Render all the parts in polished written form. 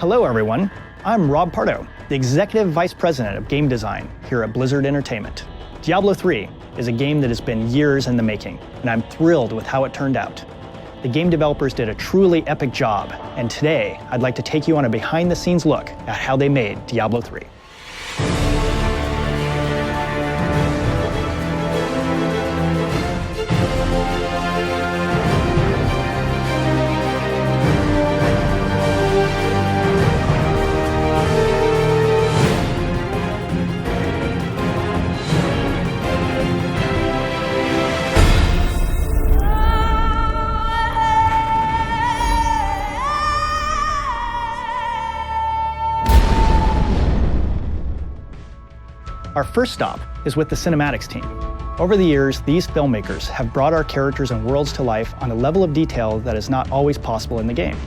Hello, everyone. I'm Rob Pardo, the Executive Vice President of Game Design here at Blizzard Entertainment. Diablo III is a game that has been years in the making, and I'm thrilled with how it turned out. The game developers did a truly epic job, and today I'd like to take you on a behind-the-scenes look at how they made Diablo III. Our first stop is with the cinematics team. Over the years, these filmmakers have brought our characters and worlds to life on a level of detail that is not always possible in the game.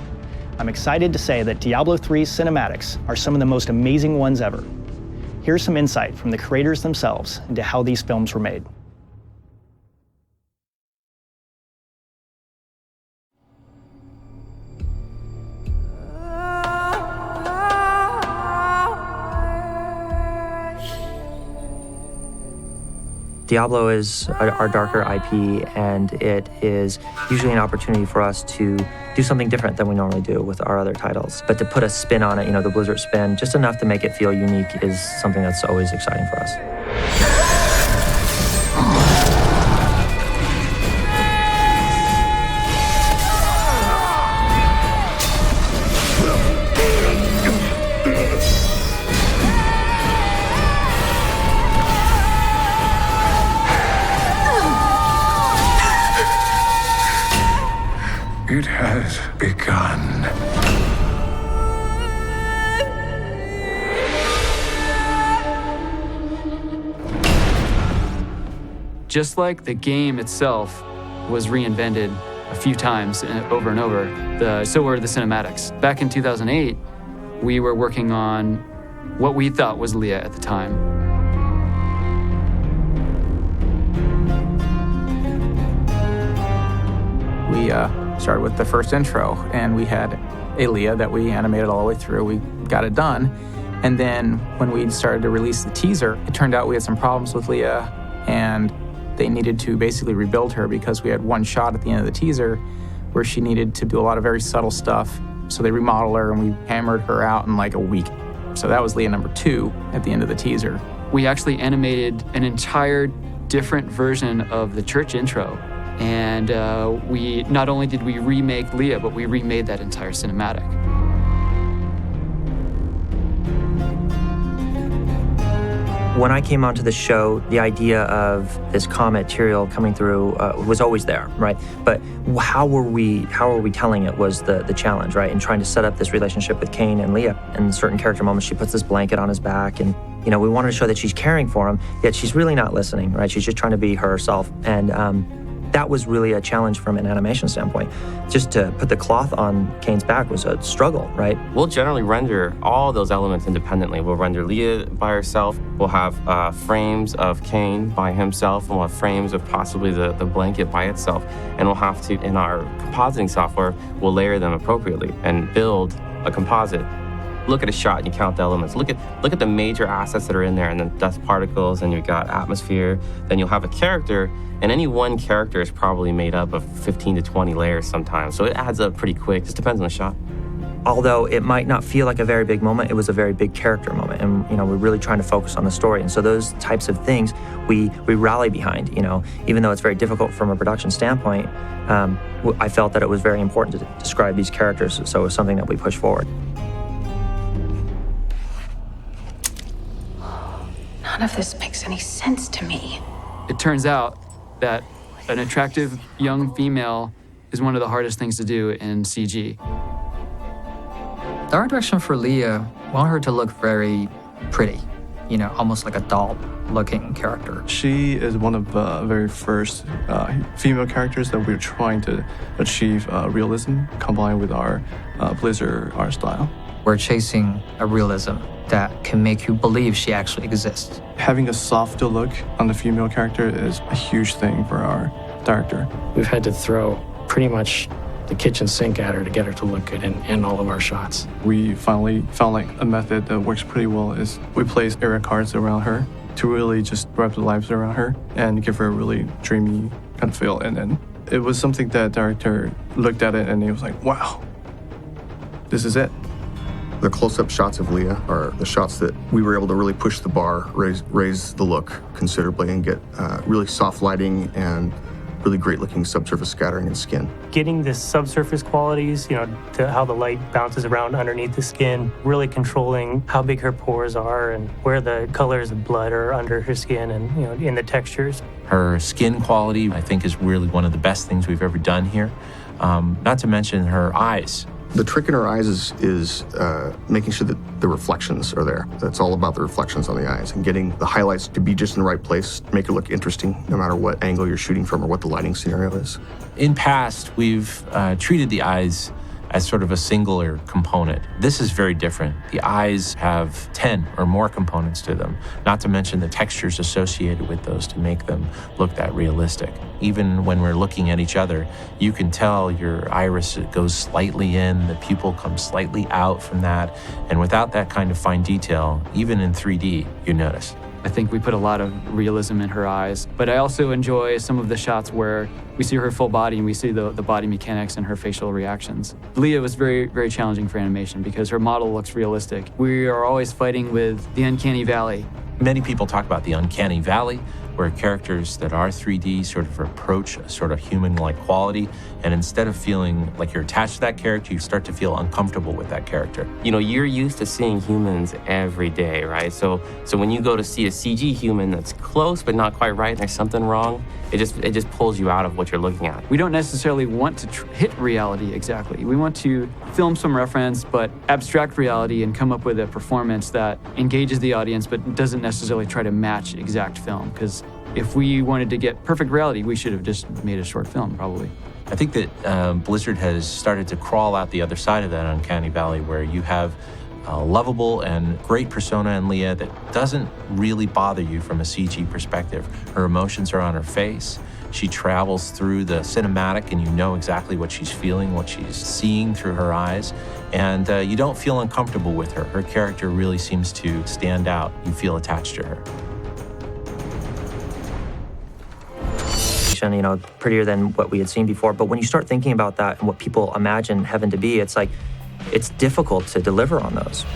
I'm excited to say that Diablo 3's cinematics are some of the most amazing ones ever. Here's some insight from the creators themselves into how these films were made. Diablo is our darker IP, and it is usually an opportunity for us to do something different than we normally do with our other titles. But to put a spin on it, the Blizzard spin, just enough to make it feel unique is something that's always exciting for us. It has begun. Just like the game itself was reinvented a few times over and over, so were the cinematics. Back in 2008, we were working on what we thought was Leah at the time. We started with the first intro, and we had a Leah that we animated all the way through. We got it done. And then when we started to release the teaser, it turned out we had some problems with Leah, and they needed to basically rebuild her because we had one shot at the end of the teaser where she needed to do a lot of very subtle stuff. So they remodeled her, and we hammered her out in like a week. So that was Leah number 2 at the end of the teaser. We actually animated an entire different version of the church intro. And we not only did we remake Leah, but we remade that entire cinematic. When I came onto the show, the idea of this comet Tyrael coming through was always there, right? But how were we telling it was the challenge, right? And trying to set up this relationship with Cain and Leah. In certain character moments, she puts this blanket on his back, and we wanted to show that she's caring for him, yet she's really not listening, right? She's just trying to be herself. And that was really a challenge from an animation standpoint. Just to put the cloth on Cain's back was a struggle, right? We'll generally render all those elements independently. We'll render Leah by herself. We'll have frames of Cain by himself, and we'll have frames of possibly the blanket by itself. And we'll have to, in our compositing software, we'll layer them appropriately and build a composite. Look at a shot and you count the elements. Look at the major assets that are in there, and then dust particles, and you've got atmosphere. Then you'll have a character, and any one character is probably made up of 15 to 20 layers sometimes. So it adds up pretty quick. Just depends on the shot. Although it might not feel like a very big moment, it was a very big character moment. And, we're really trying to focus on the story. And so those types of things we rally behind, even though it's very difficult from a production standpoint. I felt that it was very important to describe these characters. So it was something that we pushed forward. None of this makes any sense to me. It turns out that an attractive young female is one of the hardest things to do in CG. The art direction for Leah, we want her to look very pretty, almost like a doll-looking character. She is one of the very first female characters that we're trying to achieve realism combined with our Blizzard art style. We're chasing a realism that can make you believe she actually exists. Having a softer look on the female character is a huge thing for our director. We've had to throw pretty much the kitchen sink at her to get her to look good in all of our shots. We finally found like a method that works pretty well is we place area cards around her to really just wrap the lives around her and give her a really dreamy kind of feel. And then it was something that director looked at it and he was like, wow, this is it. The close-up shots of Leah are the shots that we were able to really push the bar, raise the look considerably, and get really soft lighting and really great-looking subsurface scattering and skin. Getting the subsurface qualities, to how the light bounces around underneath the skin, really controlling how big her pores are and where the colors of blood are under her skin and, in the textures. Her skin quality, I think, is really one of the best things we've ever done here. Not to mention her eyes. The trick in her eyes is making sure that the reflections are there. It's all about the reflections on the eyes and getting the highlights to be just in the right place, make it look interesting no matter what angle you're shooting from or what the lighting scenario is. In past, we've treated the eyes as sort of a singular component. This is very different. The eyes have 10 or more components to them, not to mention the textures associated with those to make them look that realistic. Even when we're looking at each other, you can tell your iris goes slightly in, the pupil comes slightly out from that, and without that kind of fine detail, even in 3D, you notice. I think we put a lot of realism in her eyes, but I also enjoy some of the shots where we see her full body and we see the body mechanics and her facial reactions. Leah was very, very challenging for animation because her model looks realistic. We are always fighting with the uncanny valley. Many people talk about the uncanny valley, where characters that are 3D sort of approach a sort of human-like quality, and instead of feeling like you're attached to that character, you start to feel uncomfortable with that character. You're used to seeing humans every day, right? So when you go to see a CG human that's close but not quite right, and there's something wrong, it just pulls you out of what you're looking at. We don't necessarily want to hit reality exactly. We want to film some reference, but abstract reality and come up with a performance that engages the audience, but doesn't necessarily try to match exact film. Because if we wanted to get perfect reality, we should have just made a short film, probably. I think that Blizzard has started to crawl out the other side of that uncanny valley, where you have a lovable and great persona in Leah that doesn't really bother you from a CG perspective. Her emotions are on her face. She travels through the cinematic and you know exactly what she's feeling, what she's seeing through her eyes. And you don't feel uncomfortable with her. Her character really seems to stand out. You feel attached to her. Prettier than what we had seen before. But when you start thinking about that and what people imagine heaven to be, it's like, it's difficult to deliver on those.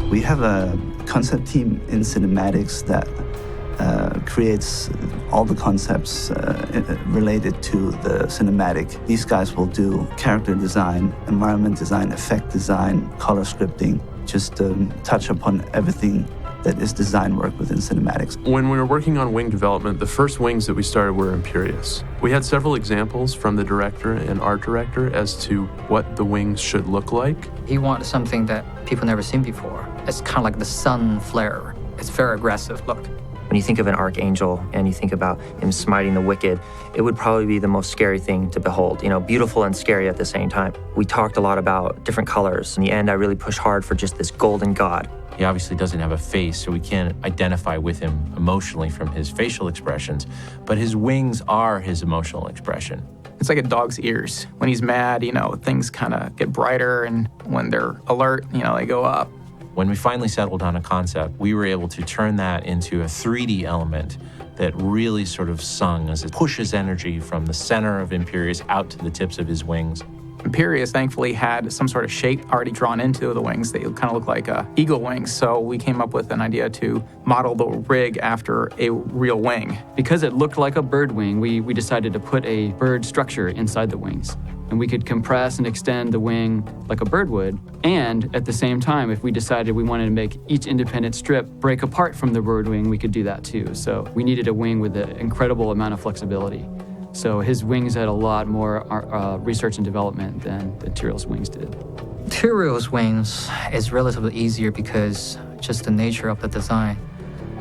We have a concept team in cinematics that creates all the concepts related to the cinematic. These guys will do character design, environment design, effect design, color scripting, just touch upon everything that is design work within cinematics. When we were working on wing development, the first wings that we started were Imperious. We had several examples from the director and art director as to what the wings should look like. He wanted something that people never seen before. It's kind of like the sun flare. It's very aggressive look. When you think of an archangel and you think about him smiting the wicked, it would probably be the most scary thing to behold, beautiful and scary at the same time. We talked a lot about different colors. In the end, I really pushed hard for just this golden god. He obviously doesn't have a face, so we can't identify with him emotionally from his facial expressions, but his wings are his emotional expression. It's like a dog's ears. When he's mad, things kind of get brighter, and when they're alert, they go up. When we finally settled on a concept, we were able to turn that into a 3D element that really sort of sung as it pushes energy from the center of Imperious out to the tips of his wings. Imperious thankfully had some sort of shape already drawn into the wings. They kind of look like eagle wings, so we came up with an idea to model the rig after a real wing. Because it looked like a bird wing, we decided to put a bird structure inside the wings. And we could compress and extend the wing like a bird would. And at the same time, if we decided we wanted to make each independent strip break apart from the bird wing, we could do that too. So we needed a wing with an incredible amount of flexibility. So his wings had a lot more research and development than the Tyrell's wings did. Tyrell's wings is relatively easier because just the nature of the design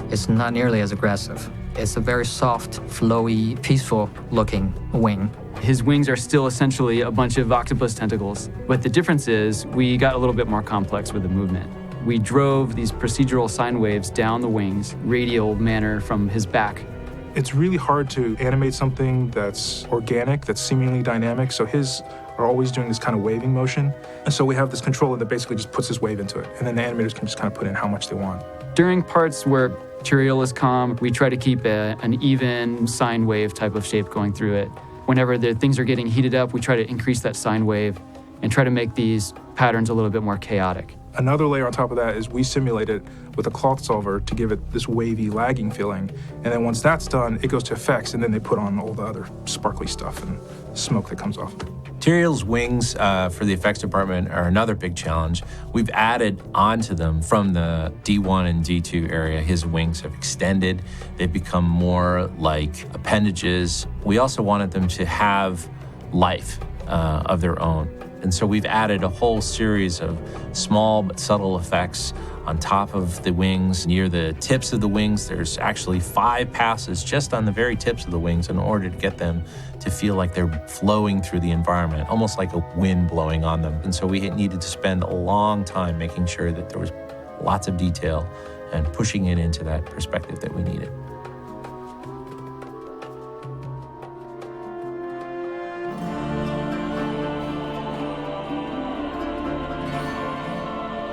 is not nearly as aggressive. It's a very soft, flowy, peaceful-looking wing. His wings are still essentially a bunch of octopus tentacles, but the difference is we got a little bit more complex with the movement. We drove these procedural sine waves down the wings, radial manner from his back, It's really hard to animate something that's organic, that's seemingly dynamic. So his are always doing this kind of waving motion. And so we have this controller that basically just puts this wave into it. And then the animators can just kind of put in how much they want. During parts where Tyrael is calm, we try to keep an even sine wave type of shape going through it. Whenever the things are getting heated up, we try to increase that sine wave and try to make these patterns a little bit more chaotic. Another layer on top of that is we simulate it with a cloth solver to give it this wavy, lagging feeling. And then once that's done, it goes to effects, and then they put on all the other sparkly stuff and smoke that comes off. Tyrael's wings for the effects department are another big challenge. We've added onto them from the D1 and D2 area. His wings have extended. They've become more like appendages. We also wanted them to have life of their own. And so we've added a whole series of small but subtle effects on top of the wings. Near the tips of the wings, there's actually 5 passes just on the very tips of the wings in order to get them to feel like they're flowing through the environment, almost like a wind blowing on them. And so we needed to spend a long time making sure that there was lots of detail and pushing it into that perspective that we needed.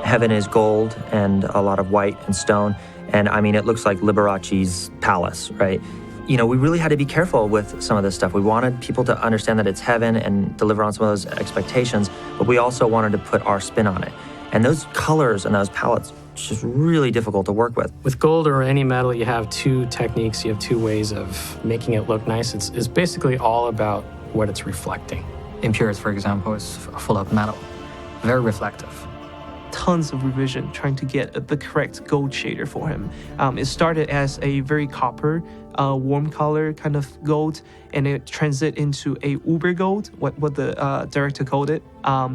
Heaven is gold and a lot of white and stone. And I mean, it looks like Liberace's palace, right? You know, we really had to be careful with some of this stuff. We wanted people to understand that it's heaven and deliver on some of those expectations, but we also wanted to put our spin on it. And those colors and those palettes, it's just really difficult to work with. With gold or any metal, you have 2 techniques, you have 2 ways of making it look nice. It's basically all about what it's reflecting. Imperius, for example, is full of metal, very reflective. Tons of revision trying to get the correct gold shader for him. It started as a very copper, warm color kind of gold, and it transited into a uber gold, what the director called it.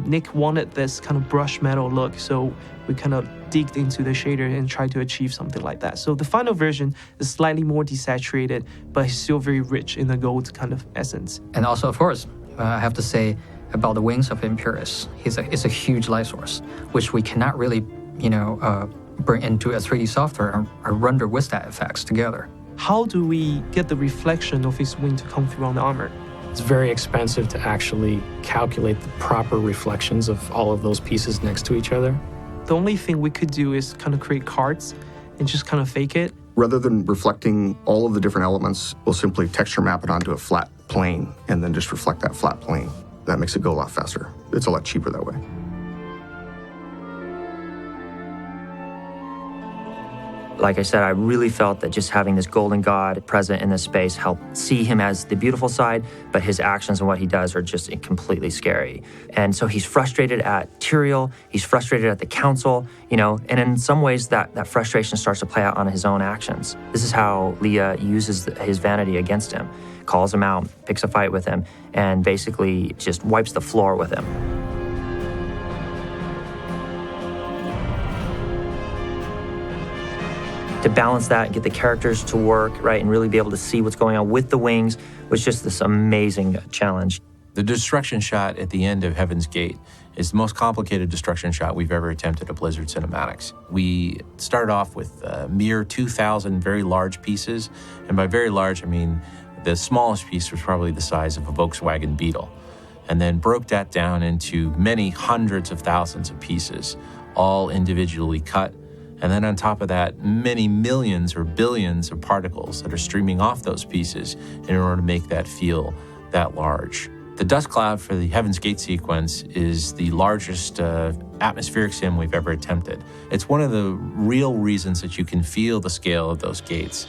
Nick wanted this kind of brush metal look, so we kind of digged into the shader and tried to achieve something like that. So the final version is slightly more desaturated, but it's still very rich in the gold kind of essence. And also, of course, I have to say, about the wings of Imperius. It's a huge light source, which we cannot really, bring into a 3D software or render with that effects together. How do we get the reflection of his wing to come through on the armor? It's very expensive to actually calculate the proper reflections of all of those pieces next to each other. The only thing we could do is kind of create cards and just kind of fake it. Rather than reflecting all of the different elements, we'll simply texture map it onto a flat plane and then just reflect that flat plane. That makes it go a lot faster. It's a lot cheaper that way. Like I said, I really felt that just having this golden god present in this space helped see him as the beautiful side, but his actions and what he does are just completely scary. And so he's frustrated at Tyrael, he's frustrated at the council, and in some ways that frustration starts to play out on his own actions. This is how Leah uses his vanity against him, calls him out, picks a fight with him, and basically just wipes the floor with him. To balance that and get the characters to work, right, and really be able to see what's going on with the wings was just this amazing challenge. The destruction shot at the end of Heaven's Gate is the most complicated destruction shot we've ever attempted at Blizzard Cinematics. We started off with a mere 2,000 very large pieces, and by very large, I mean the smallest piece was probably the size of a Volkswagen Beetle, and then broke that down into many hundreds of thousands of pieces, all individually cut. And then on top of that, many millions or billions of particles that are streaming off those pieces in order to make that feel that large. The dust cloud for the Heaven's Gate sequence is the largest atmospheric sim we've ever attempted. It's one of the real reasons that you can feel the scale of those gates.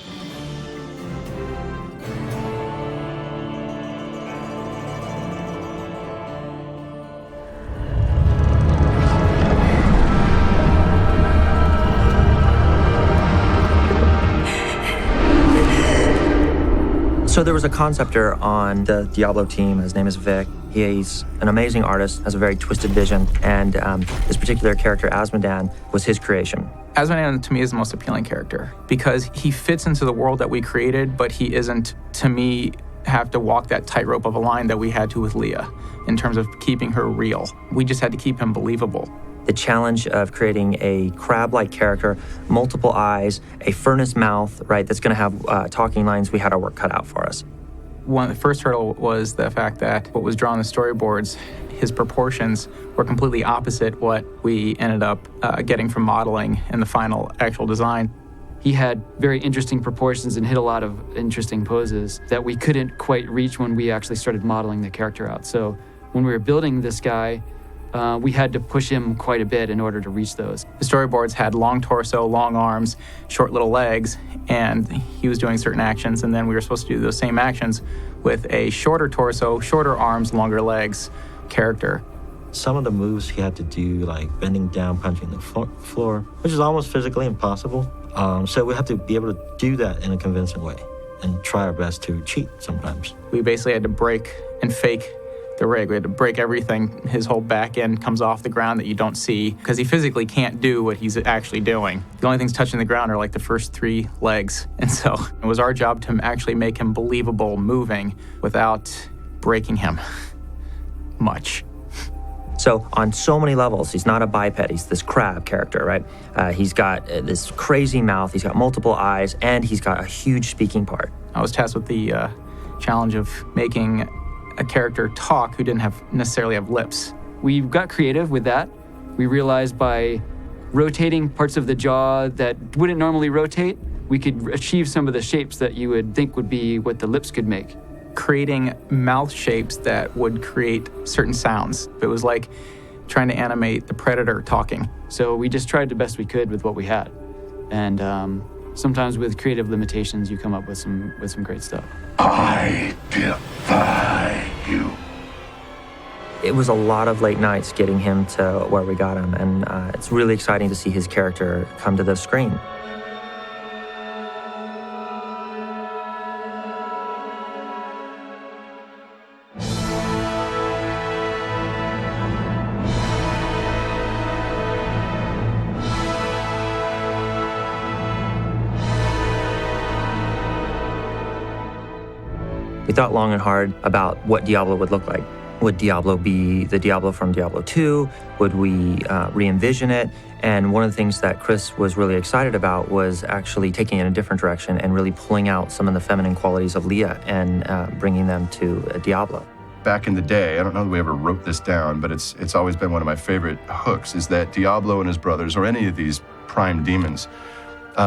So there was a conceptor on the Diablo team. His name is Vic. He's an amazing artist, has a very twisted vision, and this particular character, Asmodan, was his creation. Asmodan, to me, is the most appealing character because he fits into the world that we created, but he isn't, to me, have to walk that tightrope of a line that we had to with Leah in terms of keeping her real. We just had to keep him believable. the challenge of creating a crab-like character, multiple eyes, a furnace mouth, right, that's going to have talking lines, we had our work cut out for us. The first hurdle was the fact that what was drawn in the storyboards, his proportions were completely opposite what we ended up getting from modeling in the final actual design. He had very interesting proportions and hit a lot of interesting poses that we couldn't quite reach when we actually started modeling the character out. So when we were building this guy, we had to push him quite a bit in order to reach those. The storyboards had long torso, long arms, short little legs, and he was doing certain actions, and then we were supposed to do those same actions with a shorter torso, shorter arms, longer legs character. Some of the moves he had to do, like bending down, punching the floor, which is almost physically impossible. So we have to be able to do that in a convincing way and try our best to cheat sometimes. We basically had to break and fake the rig. We had to break everything. His whole back end comes off the ground that you don't see because he physically can't do what he's actually doing. The only things touching the ground are like the first 3 legs. And so it was our job to actually make him believable moving without breaking him much. So on so many levels, he's not a biped, he's this crab character, right? He's got this crazy mouth, he's got multiple eyes, and he's got a huge speaking part. I was tasked with the challenge of making a character talk who didn't necessarily have lips. We got creative with that. We realized by rotating parts of the jaw that wouldn't normally rotate, we could achieve some of the shapes that you would think would be what the lips could make. Creating mouth shapes that would create certain sounds. It was like trying to animate the predator talking. So we just tried the best we could with what we had. And sometimes with creative limitations, you come up with some great stuff. I defy you. It was a lot of late nights getting him to where we got him, and it's really exciting to see his character come to the screen. We thought long and hard about what Diablo would look like. Would Diablo be the Diablo from Diablo II? Would we re-envision it? And one of the things that Chris was really excited about was actually taking it in a different direction and really pulling out some of the feminine qualities of Leah and bringing them to Diablo. Back in the day, I don't know that we ever wrote this down, but it's always been one of my favorite hooks, is that Diablo and his brothers, or any of these prime demons,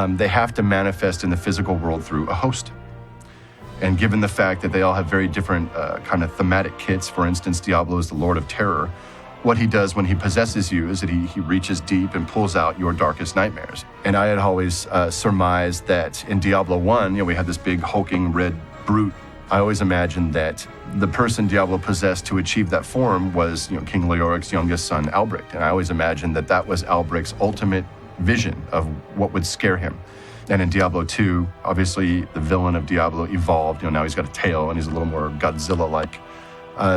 they have to manifest in the physical world through a host. And given the fact that they all have very different kind of thematic kits, for instance, Diablo is the Lord of Terror, what he does when he possesses you is that he reaches deep and pulls out your darkest nightmares. And I had always surmised that in Diablo 1, we had this big hulking red brute. I always imagined that the person Diablo possessed to achieve that form was King Leoric's youngest son, Albrecht. And I always imagined that that was Albrecht's ultimate vision of what would scare him. And in Diablo 2, obviously the villain of Diablo evolved. Now he's got a tail and he's a little more Godzilla-like.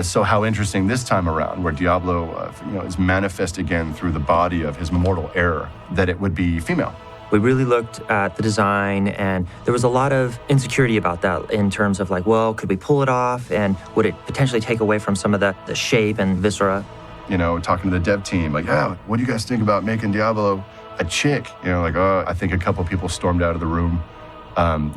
So how interesting this time around, where Diablo is manifest again through the body of his mortal heir, that it would be female. We really looked at the design, and there was a lot of insecurity about that in terms of could we pull it off, and would it potentially take away from some of the shape and viscera? Talking to the dev team, what do you guys think about making Diablo a chick? I think a couple people stormed out of the room.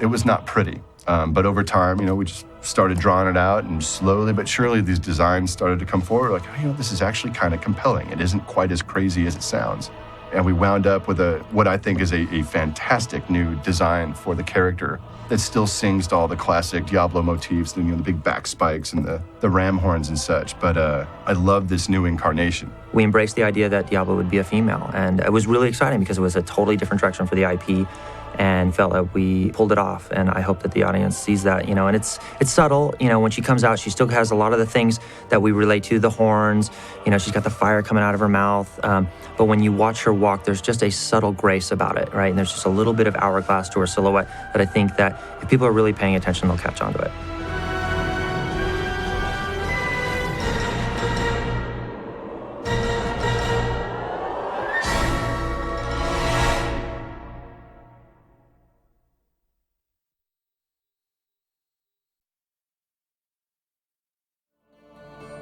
It was not pretty. But over time, we just started drawing it out, and slowly but surely these designs started to come forward. This is actually kind of compelling. It isn't quite as crazy as it sounds. And we wound up with what I think is a fantastic new design for the character that still sings to all the classic Diablo motifs, the big back spikes and the ram horns and such. But I love this new incarnation. We embraced the idea that Diablo would be a female, and it was really exciting because it was a totally different direction for the IP, and felt that we pulled it off. And I hope that the audience sees that, and it's subtle. When she comes out, she still has a lot of the things that we relate to, the horns, she's got the fire coming out of her mouth. But when you watch her walk, there's just a subtle grace about it, right? And there's just a little bit of hourglass to her silhouette that I think that if people are really paying attention, they'll catch on to it.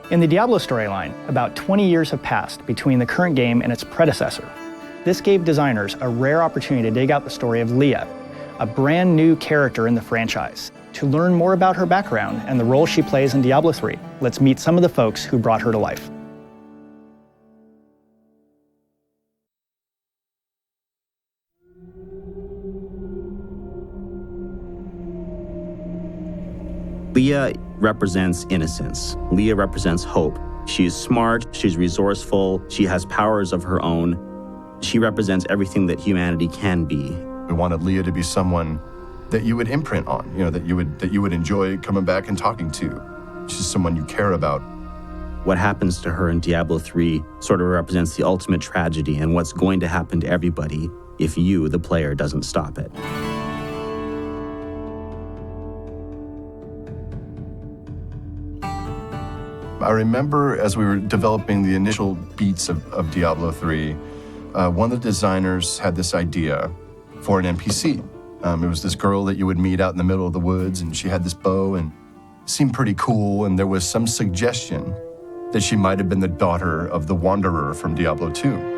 In the Diablo storyline, about 20 years have passed between the current game and its predecessor. This gave designers a rare opportunity to dig out the story of Leah, a brand new character in the franchise. To learn more about her background and the role she plays in Diablo III, let's meet some of the folks who brought her to life. Leah represents innocence. Leah represents hope. She's smart, she's resourceful, she has powers of her own. She represents everything that humanity can be. We wanted Leah to be someone that you would imprint on, that you would enjoy coming back and talking to. She's someone you care about. What happens to her in Diablo 3 sort of represents the ultimate tragedy and what's going to happen to everybody if you, the player, doesn't stop it. I remember as we were developing the initial beats of Diablo 3, one of the designers had this idea for an NPC. It was this girl that you would meet out in the middle of the woods, and she had this bow and seemed pretty cool, and there was some suggestion that she might have been the daughter of the Wanderer from Diablo 2.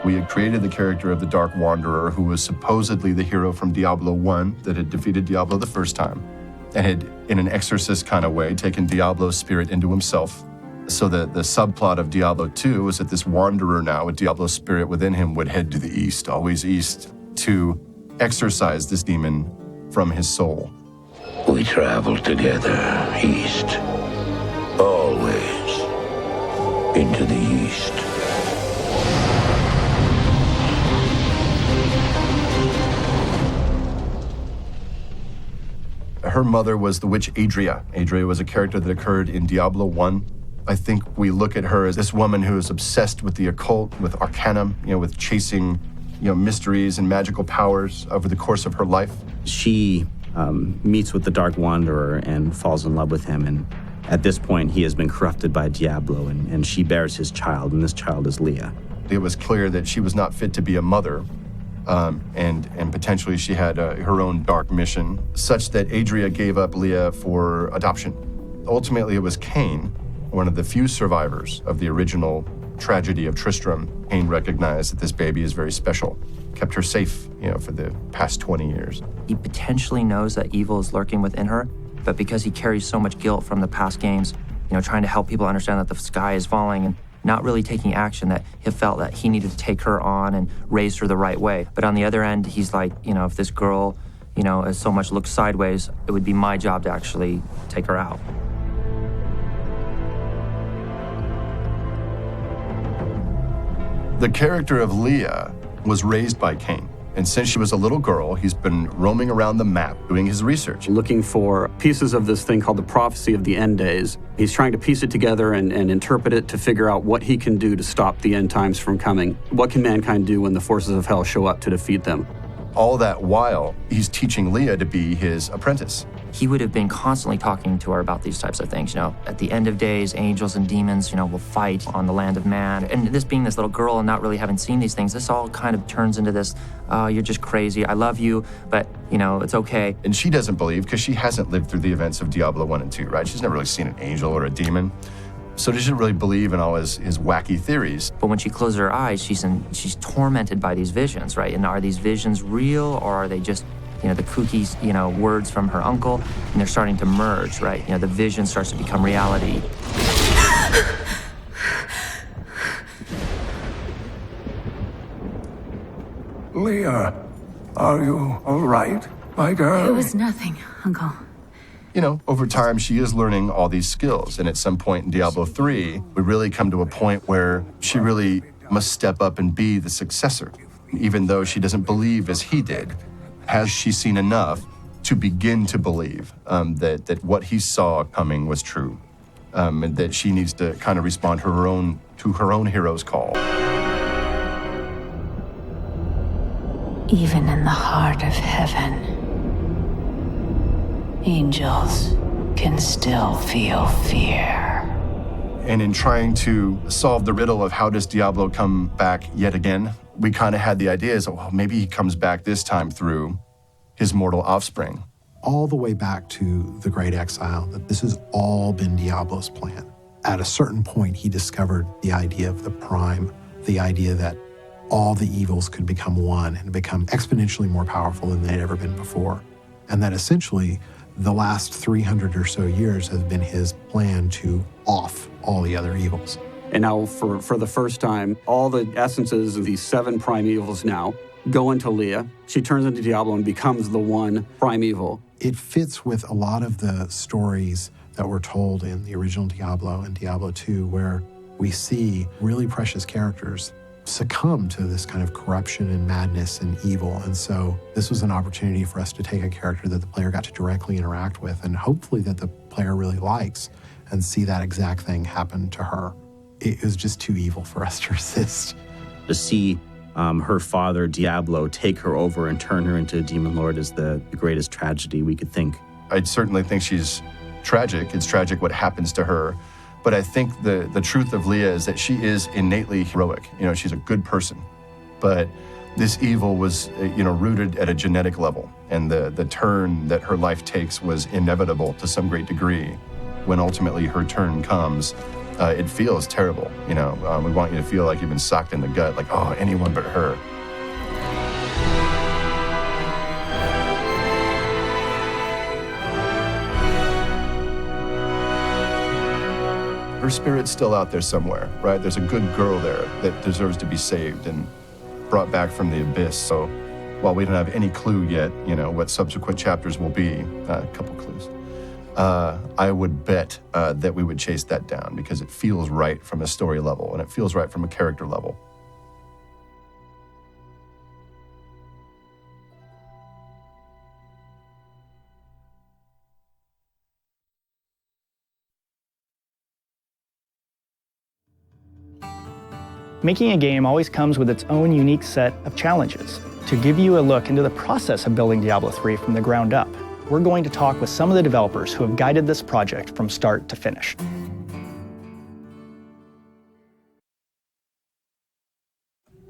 We had created the character of the Dark Wanderer, who was supposedly the hero from Diablo 1 that had defeated Diablo the first time, and had, in an exorcist kind of way, taken Diablo's spirit into himself. So the subplot of Diablo 2 was that this Wanderer now, with Diablo's spirit within him, would head to the east, always east, to exorcise this demon from his soul. We travel together, east. Always. Into the east. Her mother was the witch Adria. Adria was a character that occurred in Diablo 1. I think we look at her as this woman who is obsessed with the occult, with arcana, with chasing, mysteries and magical powers over the course of her life. She meets with the Dark Wanderer and falls in love with him, and at this point he has been corrupted by Diablo, and she bears his child, and this child is Leah. It was clear that she was not fit to be a mother, and potentially she had her own dark mission, such that Adria gave up Leah for adoption. Ultimately, it was Cain, one of the few survivors of the original tragedy of Tristram. Cain recognized that this baby is very special, kept her safe, for the past 20 years. He potentially knows that evil is lurking within her, but because he carries so much guilt from the past games, trying to help people understand that the sky is falling and not really taking action, that he felt that he needed to take her on and raise her the right way. But on the other end, he's like, if this girl, as so much looks sideways, it would be my job to actually take her out. The character of Leah was raised by Cain. And since she was a little girl, he's been roaming around the map doing his research. Looking for pieces of this thing called the prophecy of the end days. He's trying to piece it together and interpret it to figure out what he can do to stop the end times from coming. What can mankind do when the forces of hell show up to defeat them? All that while, he's teaching Leah to be his apprentice. He would have been constantly talking to her about these types of things. At the end of days, angels and demons, will fight on the land of man. And this being this little girl and not really having seen these things, this all kind of turns into this, you're just crazy. I love you, but, it's okay. And she doesn't believe because she hasn't lived through the events of Diablo 1 and 2, right? She's never really seen an angel or a demon. So she doesn't really believe in all his wacky theories. But when she closes her eyes, she's tormented by these visions, right? And are these visions real, or are they just the kooky, words from her uncle, and they're starting to merge, right? The vision starts to become reality. Leah, are you all right, my girl? It was nothing, Uncle. Over time, she is learning all these skills. And at some point in Diablo 3, we really come to a point where she really must step up and be the successor, even though she doesn't believe as he did. Has she seen enough to begin to believe that what he saw coming was true, and that she needs to kind of respond to her own hero's call? Even in the heart of heaven, angels can still feel fear. And in trying to solve the riddle of how does Diablo come back yet again, we kind of had the idea is, well, maybe he comes back this time through his mortal offspring. All the way back to the Great Exile, that this has all been Diablo's plan. At a certain point, he discovered the idea of the Prime, the idea that all the evils could become one and become exponentially more powerful than they'd ever been before. And that essentially, the last 300 or so years has been his plan to off all the other evils. And now, for the first time, all the essences of these 7 primevals now go into Leah. She turns into Diablo and becomes the one primeval. It fits with a lot of the stories that were told in the original Diablo and Diablo II, where we see really precious characters succumb to this kind of corruption and madness and evil. And so this was an opportunity for us to take a character that the player got to directly interact with, and hopefully that the player really likes, and see that exact thing happen to her. It was just too evil for us to resist. To see her father, Diablo, take her over and turn her into a demon lord is the greatest tragedy we could think. I certainly think she's tragic. It's tragic what happens to her. But I think the truth of Leah is that she is innately heroic. You know, she's a good person. But this evil was, rooted at a genetic level. And the turn that her life takes was inevitable to some great degree. When ultimately her turn comes, it feels terrible. We want you to feel like you've been socked in the gut, like, oh, anyone but her. Her spirit's still out there somewhere, right? There's a good girl there that deserves to be saved and brought back from the abyss. So while we don't have any clue yet, what subsequent chapters will be, a couple clues, I would bet that we would chase that down because it feels right from a story level and it feels right from a character level. Making a game always comes with its own unique set of challenges. To give you a look into the process of building Diablo III from the ground up, we're going to talk with some of the developers who have guided this project from start to finish.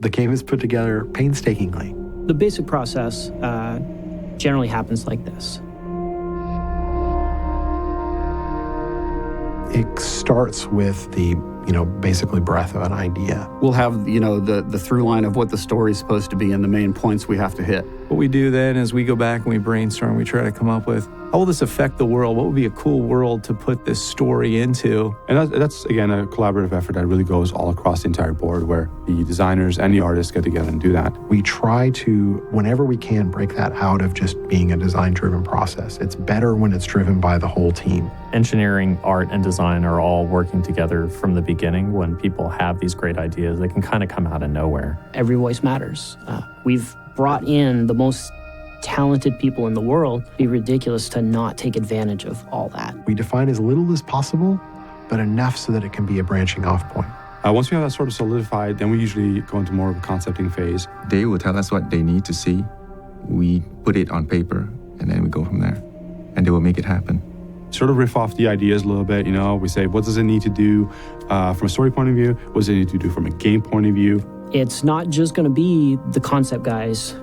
The game is put together painstakingly. The basic process generally happens like this. It starts with the, basically breath of an idea. We'll have, the through line of what the story's supposed to be and the main points we have to hit. What we do then is we go back and we brainstorm, we try to come up with, how will this affect the world? What would be a cool world to put this story into? And that's again, a collaborative effort that really goes all across the entire board, where the designers and the artists get together and do that. We try to, whenever we can, break that out of just being a design-driven process. It's better when it's driven by the whole team. Engineering, art, and design are all working together from the beginning. When people have these great ideas, they can kind of come out of nowhere. Every voice matters. We've brought in the most talented people in the world. It'd be ridiculous to not take advantage of all that. We define as little as possible, but enough so that it can be a branching off point. Once we have that sort of solidified, then we usually go into more of a concepting phase. They will tell us what they need to see. We put it on paper, and then we go from there. And they will make it happen. Sort of riff off the ideas a little bit, we say, what does it need to do from a story point of view? What does it need to do from a game point of view? It's not just going to be the concept guys,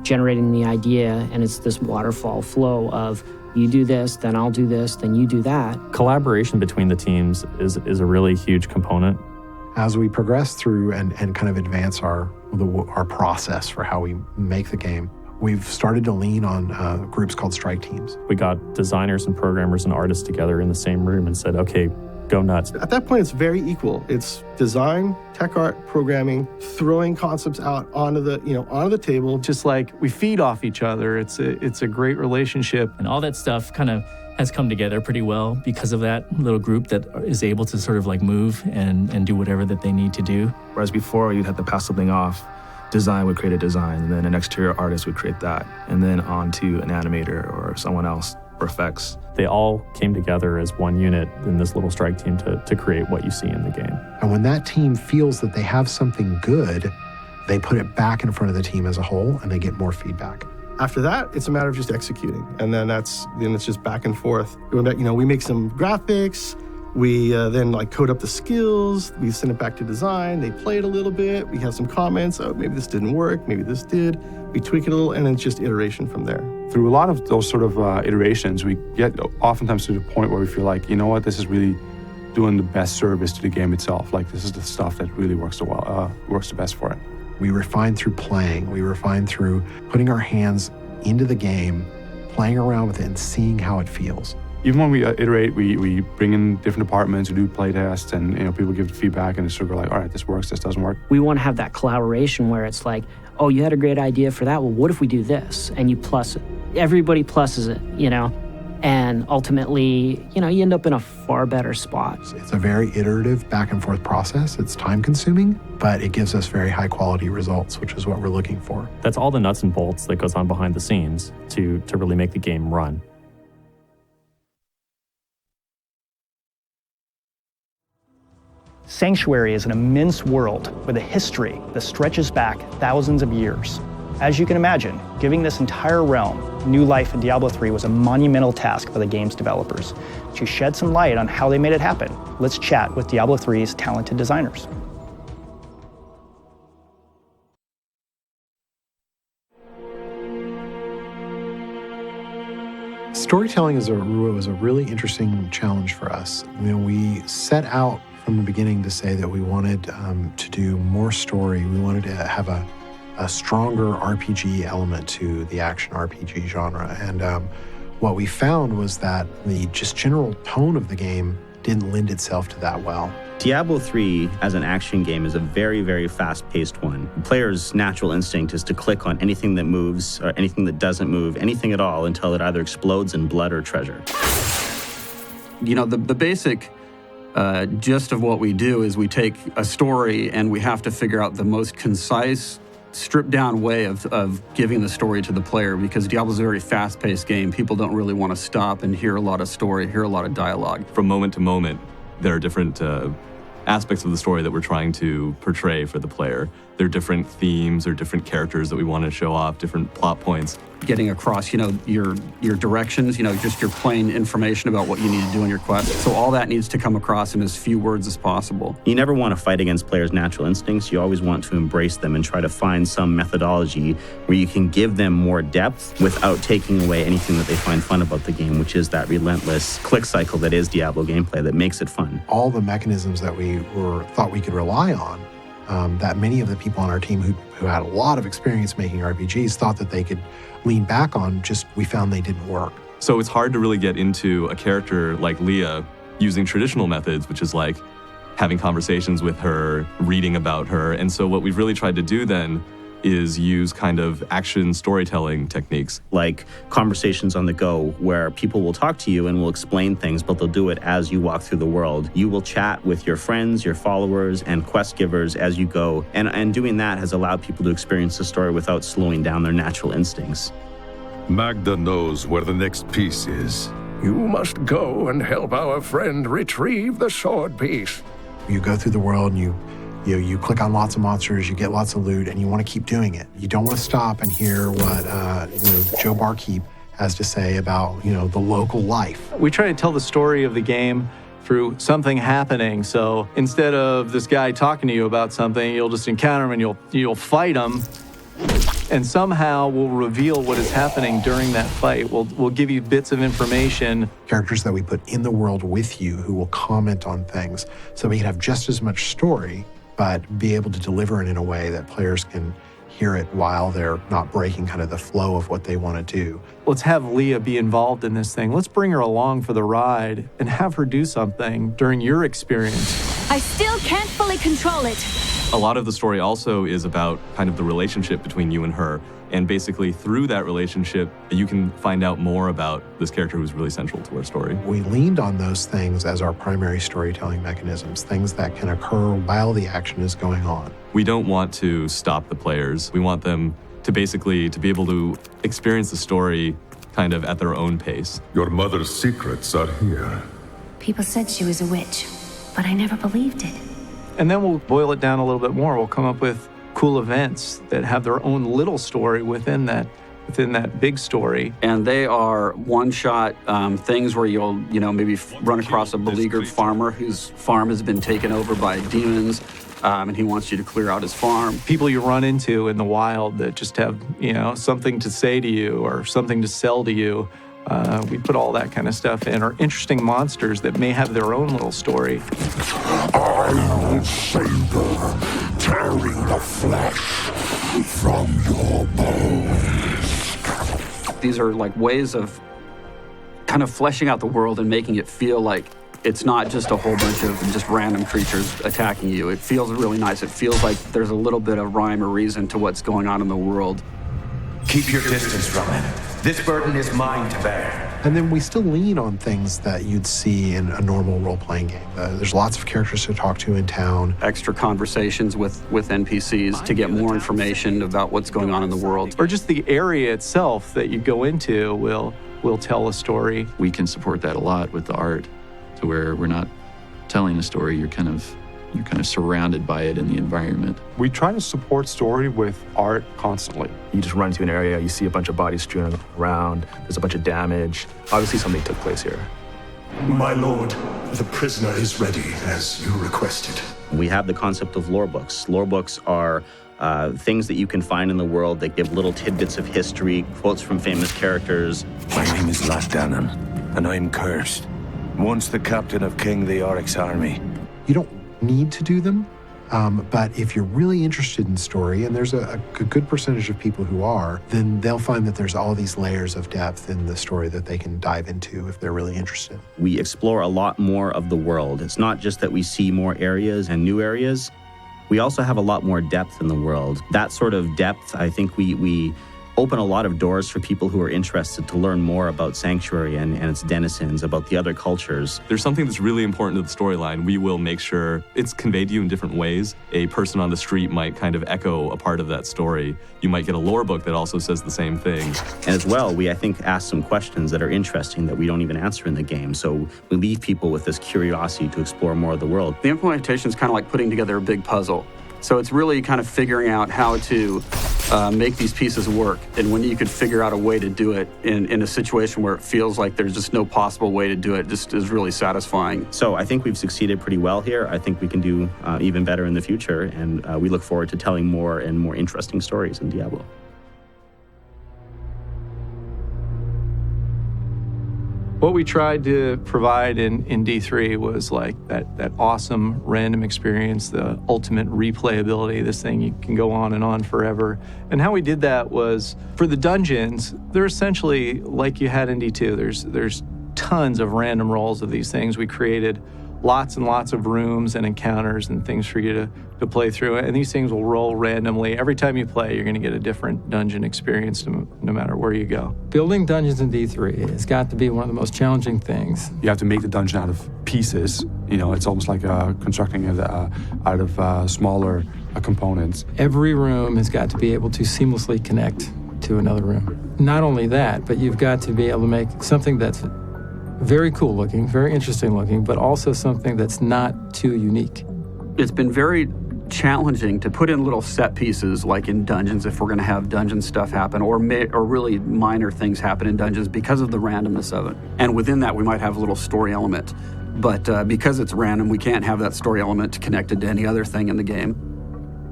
generating the idea, and it's this waterfall flow of you do this, then I'll do this, then you do that. Collaboration between the teams is a really huge component. As we progress through and kind of advance our process for how we make the game, we've started to lean on groups called strike teams. We got designers and programmers and artists together in the same room and said, okay, go nuts. At that point, it's very equal. It's design, tech art, programming, throwing concepts out onto the table. Just like we feed off each other. It's a great relationship. And all that stuff kind of has come together pretty well because of that little group that is able to sort of like move and do whatever that they need to do. Whereas before, you'd have to pass something off. Design would create a design, and then an exterior artist would create that, and then on to an animator or someone else for effects. They all came together as one unit in this little strike team to create what you see in the game. And when that team feels that they have something good, they put it back in front of the team as a whole, and they get more feedback. After that, it's a matter of just executing, and then it's just back and forth. We make some graphics. We then code up the skills. We send it back to design. They play it a little bit. We have some comments. Oh, maybe this didn't work. Maybe this did. we tweak it a little, and it's just iteration from there. Through a lot of those sort of iterations, we get oftentimes to the point where we feel like, you know what, this is really doing the best service to the game itself. Like, this is the stuff that really works the best for it. We refine through playing. We refine through putting our hands into the game, playing around with it, and seeing how it feels. Even when we iterate, we bring in different departments, we do play tests, and people give feedback, and it's sort of like, all right, this works, this doesn't work. We want to have that collaboration where it's like, oh, you had a great idea for that. Well, what if we do this? And you plus it. Everybody pluses it, and ultimately, you end up in a far better spot. It's a very iterative back and forth process. It's time consuming, but it gives us very high quality results, which is what we're looking for. That's all the nuts and bolts that goes on behind the scenes to really make the game run. Sanctuary is an immense world with a history that stretches back thousands of years. As you can imagine, giving this entire realm new life in Diablo III was a monumental task for the game's developers. To shed some light on how they made it happen, let's chat with Diablo III's talented designers. Storytelling was a really interesting challenge for us. We set out from the beginning to say that we wanted to do more story. We wanted to have a stronger RPG element to the action RPG genre. And what we found was that the just general tone of the game didn't lend itself to that well. Diablo III as an action game is a very, very fast-paced one. The player's natural instinct is to click on anything that moves or anything that doesn't move, anything at all, until it either explodes in blood or treasure. The basic gist of what we do is we take a story and we have to figure out the most concise, stripped-down way of giving the story to the player, because Diablo's a very fast-paced game. People don't really want to stop and hear a lot of story, hear a lot of dialogue. From moment to moment, there are different aspects of the story that we're trying to portray for the player. There are different themes or different characters that we want to show off, different plot points. Getting across, your directions, just your plain information about what you need to do in your quest. So all that needs to come across in as few words as possible. You never want to fight against players' natural instincts. You always want to embrace them and try to find some methodology where you can give them more depth without taking away anything that they find fun about the game, which is that relentless click cycle that is Diablo gameplay that makes it fun. All the mechanisms that we thought we could rely on, that many of the people on our team who had a lot of experience making RPGs thought that they could lean back on, we found they didn't work. So it's hard to really get into a character like Leah using traditional methods, which is like having conversations with her, reading about her. And so what we've really tried to do then is use kind of action storytelling techniques. Like conversations on the go, where people will talk to you and will explain things, but they'll do it as you walk through the world. You will chat with your friends, your followers, and quest givers as you go. And doing that has allowed people to experience the story without slowing down their natural instincts. Magda knows where the next piece is. You must go and help our friend retrieve the sword piece. You go through the world and you click on lots of monsters, you get lots of loot, and you want to keep doing it. You don't want to stop and hear what Joe Barkeep has to say about the local life. We try to tell the story of the game through something happening. So instead of this guy talking to you about something, you'll just encounter him and you'll fight him, and somehow we'll reveal what is happening during that fight. We'll give you bits of information. Characters that we put in the world with you who will comment on things, so we can have just as much story, but be able to deliver it in a way that players can hear it while they're not breaking kind of the flow of what they want to do. Let's have Leah be involved in this thing. Let's bring her along for the ride and have her do something during your experience. I still can't fully control it. A lot of the story also is about kind of the relationship between you and her. And basically through that relationship, you can find out more about this character who's really central to our story. We leaned on those things as our primary storytelling mechanisms, things that can occur while the action is going on. We don't want to stop the players. We want them to basically to be able to experience the story kind of at their own pace. Your mother's secrets are here. People said she was a witch, but I never believed it. And then we'll boil it down a little bit more. We'll come up with cool events that have their own little story within that big story. And they are one-shot things where you'll maybe run across a beleaguered farmer whose farm has been taken over by demons. and he wants you to clear out his farm. People you run into in the wild that just have, something to say to you or something to sell to you. We put all that kind of stuff in, or interesting monsters that may have their own little story. I will savor, tearing the flesh from your bones. These are like ways of kind of fleshing out the world and making it feel like it's not just a whole bunch of just random creatures attacking you. It feels really nice. It feels like there's a little bit of rhyme or reason to what's going on in the world. Keep your distance from it. This burden is mine to bear. And then we still lean on things that you'd see in a normal role-playing game. There's lots of characters to talk to in town. Extra conversations with NPCs to get more information about what's going on in the world. Or just the area itself that you go into will tell a story. We can support that a lot with the art, to where we're not telling a story, you're kind of surrounded by it in the environment. We try to support story with art constantly. You just run into an area, you see a bunch of bodies strewn around, there's a bunch of damage. Obviously something took place here. My lord, the prisoner is ready, as you requested. We have the concept of lore books. Lore books are things that you can find in the world that give little tidbits of history, quotes from famous characters. My name is Latdanan, and I'm cursed. Once the captain of King the Oryx army. You don't need to do them, but if you're really interested in story, and there's a good percentage of people who are, then they'll find that there's all these layers of depth in the story that they can dive into if they're really interested. We explore a lot more of the world. It's not just that we see more areas and new areas. We also have a lot more depth in the world. That sort of depth, I think we open a lot of doors for people who are interested to learn more about Sanctuary and its denizens, about the other cultures. There's something that's really important to the storyline. We will make sure it's conveyed to you in different ways. A person on the street might kind of echo a part of that story. You might get a lore book that also says the same thing. And as well, we, I think, ask some questions that are interesting that we don't even answer in the game. So we leave people with this curiosity to explore more of the world. The implementation is kind of like putting together a big puzzle. So it's really kind of figuring out how to make these pieces work. And when you can figure out a way to do it in a situation where it feels like there's just no possible way to do it, just is really satisfying. So I think we've succeeded pretty well here. I think we can do even better in the future. And we look forward to telling more and more interesting stories in Diablo. What we tried to provide in D3 was like that awesome random experience, the ultimate replayability. This thing, you can go on and on forever. And how we did that was, for the dungeons, they're essentially like you had in D2. There's tons of random rolls of these things. We created lots and lots of rooms and encounters and things for you to play through. And these things will roll randomly. Every time you play, you're going to get a different dungeon experience no matter where you go. Building dungeons in D3 has got to be one of the most challenging things. You have to make the dungeon out of pieces. It's almost like constructing it out of smaller components. Every room has got to be able to seamlessly connect to another room. Not only that, but you've got to be able to make something that's very cool looking, very interesting looking, but also something that's not too unique. It's been very challenging to put in little set pieces like in dungeons if we're going to have dungeon stuff happen, or really minor things happen in dungeons because of the randomness of it. And within that, we might have a little story element. But because it's random, we can't have that story element connected to any other thing in the game.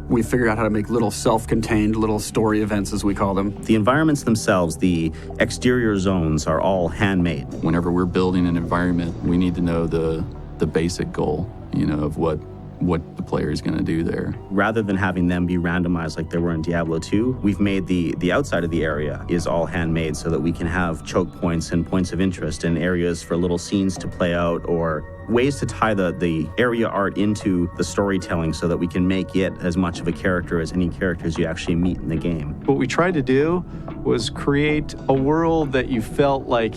We figured out how to make little self-contained little story events, as we call them. The environments themselves, the exterior zones, are all handmade. Whenever we're building an environment, we need to know the basic goal, of what the player is going to do there. Rather than having them be randomized like they were in Diablo 2, we've made the outside of the area is all handmade so that we can have choke points and points of interest and areas for little scenes to play out, or ways to tie the area art into the storytelling so that we can make it as much of a character as any characters you actually meet in the game. What we tried to do was create a world that you felt like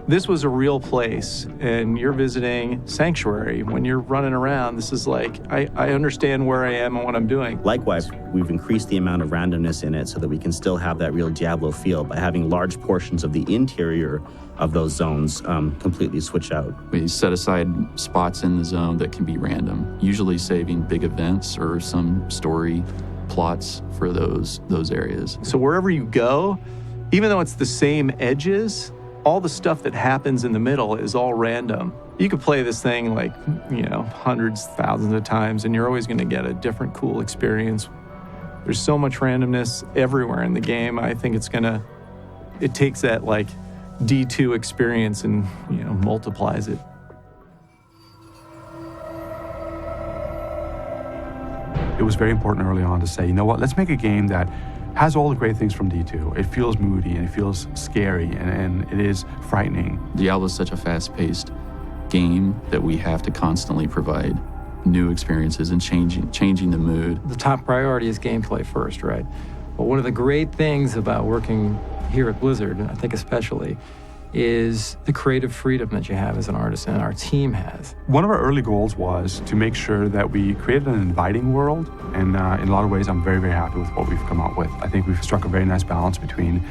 this was a real place, and you're visiting Sanctuary. When you're running around, this is like, I understand where I am and what I'm doing. Likewise, we've increased the amount of randomness in it so that we can still have that real Diablo feel by having large portions of the interior of those zones completely switch out. We set aside spots in the zone that can be random, usually saving big events or some story plots for those areas. So wherever you go, even though it's the same edges, all the stuff that happens in the middle is all random. You could play this thing like, hundreds, thousands of times, and you're always going to get a different cool experience. There's so much randomness everywhere in the game. I think it takes that like D2 experience and, multiplies it. It was very important early on to say, you know what, let's make a game that has all the great things from D2. It feels moody and it feels scary and it is frightening. Diablo is such a fast-paced game that we have to constantly provide new experiences and changing the mood. The top priority is gameplay first, right? But one of the great things about working here at Blizzard, and I think especially, is the creative freedom that you have as an artist and our team has. One of our early goals was to make sure that we created an inviting world, and in a lot of ways I'm very, very happy with what we've come out with. I think we've struck a very nice balance between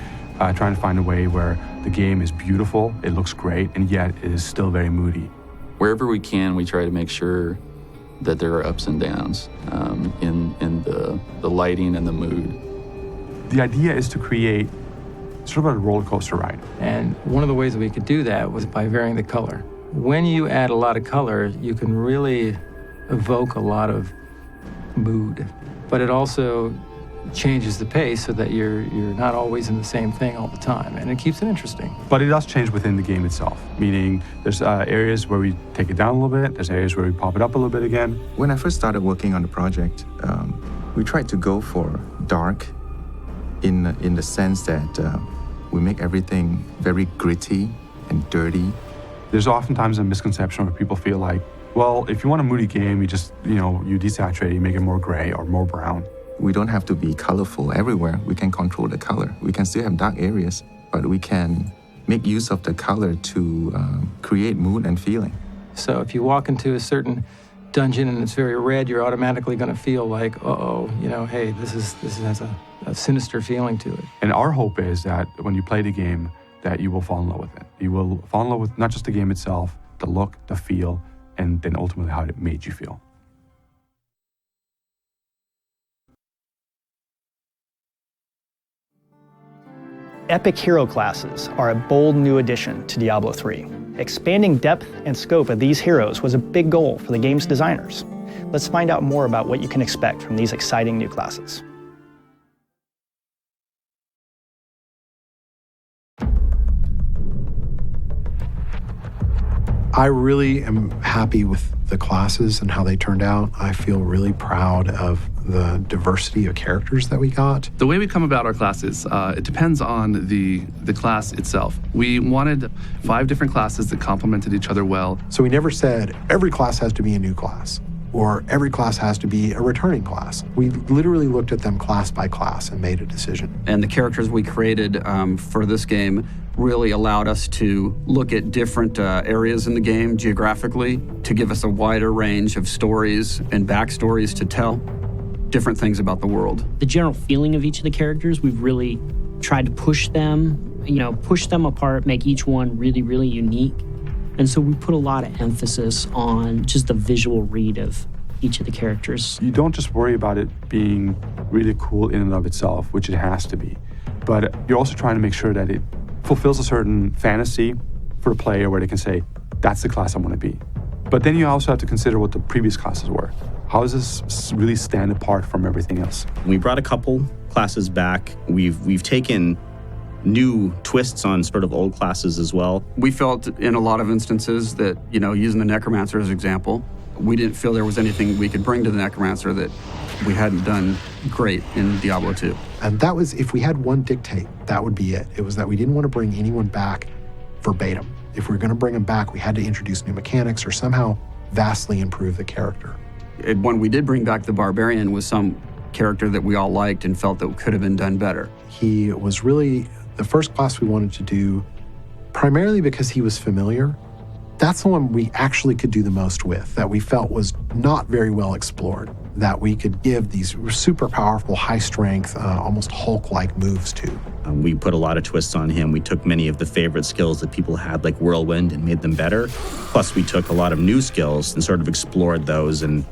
trying to find a way where the game is beautiful, it looks great, and yet it is still very moody. Wherever we can, we try to make sure that there are ups and downs in the lighting and the mood. The idea is to create sort of a roller coaster ride. And one of the ways that we could do that was by varying the color. When you add a lot of color, you can really evoke a lot of mood, but it also changes the pace so that you're not always in the same thing all the time, and it keeps it interesting. But it does change within the game itself, meaning there's areas where we take it down a little bit, there's areas where we pop it up a little bit again. When I first started working on the project, we tried to go for dark in the sense that we make everything very gritty and dirty. There's oftentimes a misconception where people feel like, well, if you want a moody game, you just, you desaturate, you make it more gray or more brown. We don't have to be colorful everywhere. We can control the color. We can still have dark areas, but we can make use of the color to create mood and feeling. So if you walk into a certain dungeon and it's very red, you're automatically going to feel like, hey, this has a sinister feeling to it. And our hope is that when you play the game, that you will fall in love with it. You will fall in love with not just the game itself, the look, the feel, and then ultimately how it made you feel. Epic hero classes are a bold new addition to Diablo III. Expanding depth and scope of these heroes was a big goal for the game's designers. Let's find out more about what you can expect from these exciting new classes. I really am happy with the classes and how they turned out. I feel really proud of the diversity of characters that we got. The way we come about our classes, it depends on the class itself. We wanted 5 different classes that complemented each other well. So we never said every class has to be a new class or every class has to be a returning class. We literally looked at them class by class and made a decision. And the characters we created for this game really allowed us to look at different areas in the game geographically to give us a wider range of stories and backstories to tell, different things about the world. The general feeling of each of the characters, we've really tried to push them apart, make each one really, really unique. And so we put a lot of emphasis on just the visual read of each of the characters. You don't just worry about it being really cool in and of itself, which it has to be, but you're also trying to make sure that it fulfills a certain fantasy for the player where they can say, that's the class I want to be. But then you also have to consider what the previous classes were. How does this really stand apart from everything else? We brought a couple classes back. We've taken new twists on sort of old classes as well. We felt in a lot of instances that, using the Necromancer as an example, we didn't feel there was anything we could bring to the Necromancer that we hadn't done great in Diablo 2. And that was, if we had one dictate, that would be it. It was that we didn't want to bring anyone back verbatim. If we were going to bring them back, we had to introduce new mechanics or somehow vastly improve the character. When we did bring back the Barbarian was some character that we all liked and felt that could have been done better. He was really the first class we wanted to do, primarily because he was familiar. That's the one we actually could do the most with, that we felt was not very well explored, that we could give these super powerful, high strength, almost Hulk-like moves to. We put a lot of twists on him. We took many of the favorite skills that people had, like Whirlwind, and made them better. Plus, we took a lot of new skills and sort of explored those and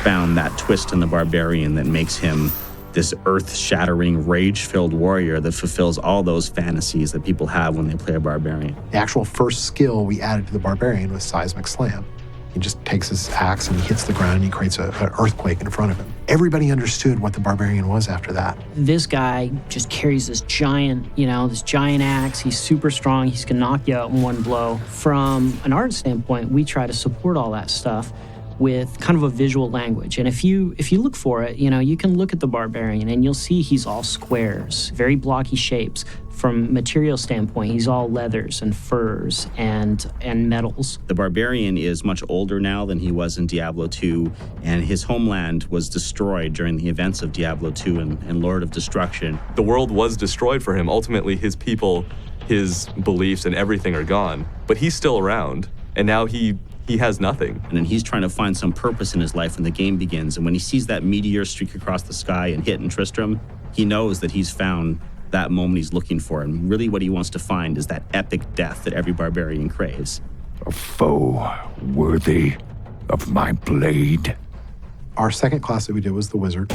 found that twist in the Barbarian that makes him this earth-shattering, rage-filled warrior that fulfills all those fantasies that people have when they play a barbarian. The actual first skill we added to the barbarian was seismic slam. He just takes his axe and he hits the ground and he creates an earthquake in front of him. Everybody understood what the barbarian was after that. This guy just carries this giant, this giant axe. He's super strong. He's gonna knock you out in one blow. From an art standpoint, we try to support all that stuff with kind of a visual language. And if you look for it, you can look at the barbarian and you'll see he's all squares, very blocky shapes. From material standpoint, he's all leathers and furs and metals. The barbarian is much older now than he was in Diablo II, and his homeland was destroyed during the events of Diablo II and Lord of Destruction. The world was destroyed for him. Ultimately, his people, his beliefs, and everything are gone. But he's still around, and now he has nothing. And then he's trying to find some purpose in his life when the game begins. And when he sees that meteor streak across the sky and hit in Tristram, he knows that he's found that moment he's looking for. And really what he wants to find is that epic death that every barbarian craves. A foe worthy of my blade. Our second class that we did was the wizard.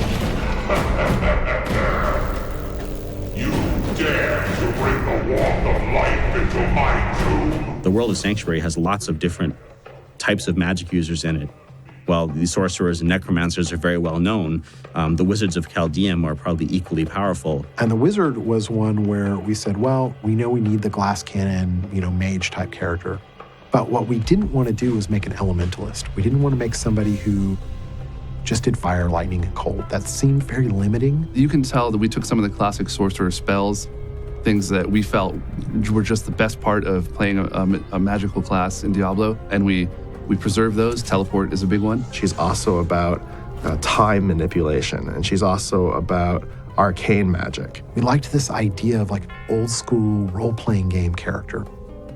You dare to bring the warmth of life into my tomb? The world of Sanctuary has lots of different types of magic users in it. While the sorcerers and necromancers are very well known, the wizards of Chaldeum are probably equally powerful. And the wizard was one where we said, well, we know we need the glass cannon, mage type character. But what we didn't want to do was make an elementalist. We didn't want to make somebody who just did fire, lightning, and cold. That seemed very limiting. You can tell that we took some of the classic sorcerer spells, things that we felt were just the best part of playing a magical class in Diablo, and we preserve those. Teleport is a big one. She's also about time manipulation, and she's also about arcane magic. We liked this idea of like old school role-playing game character,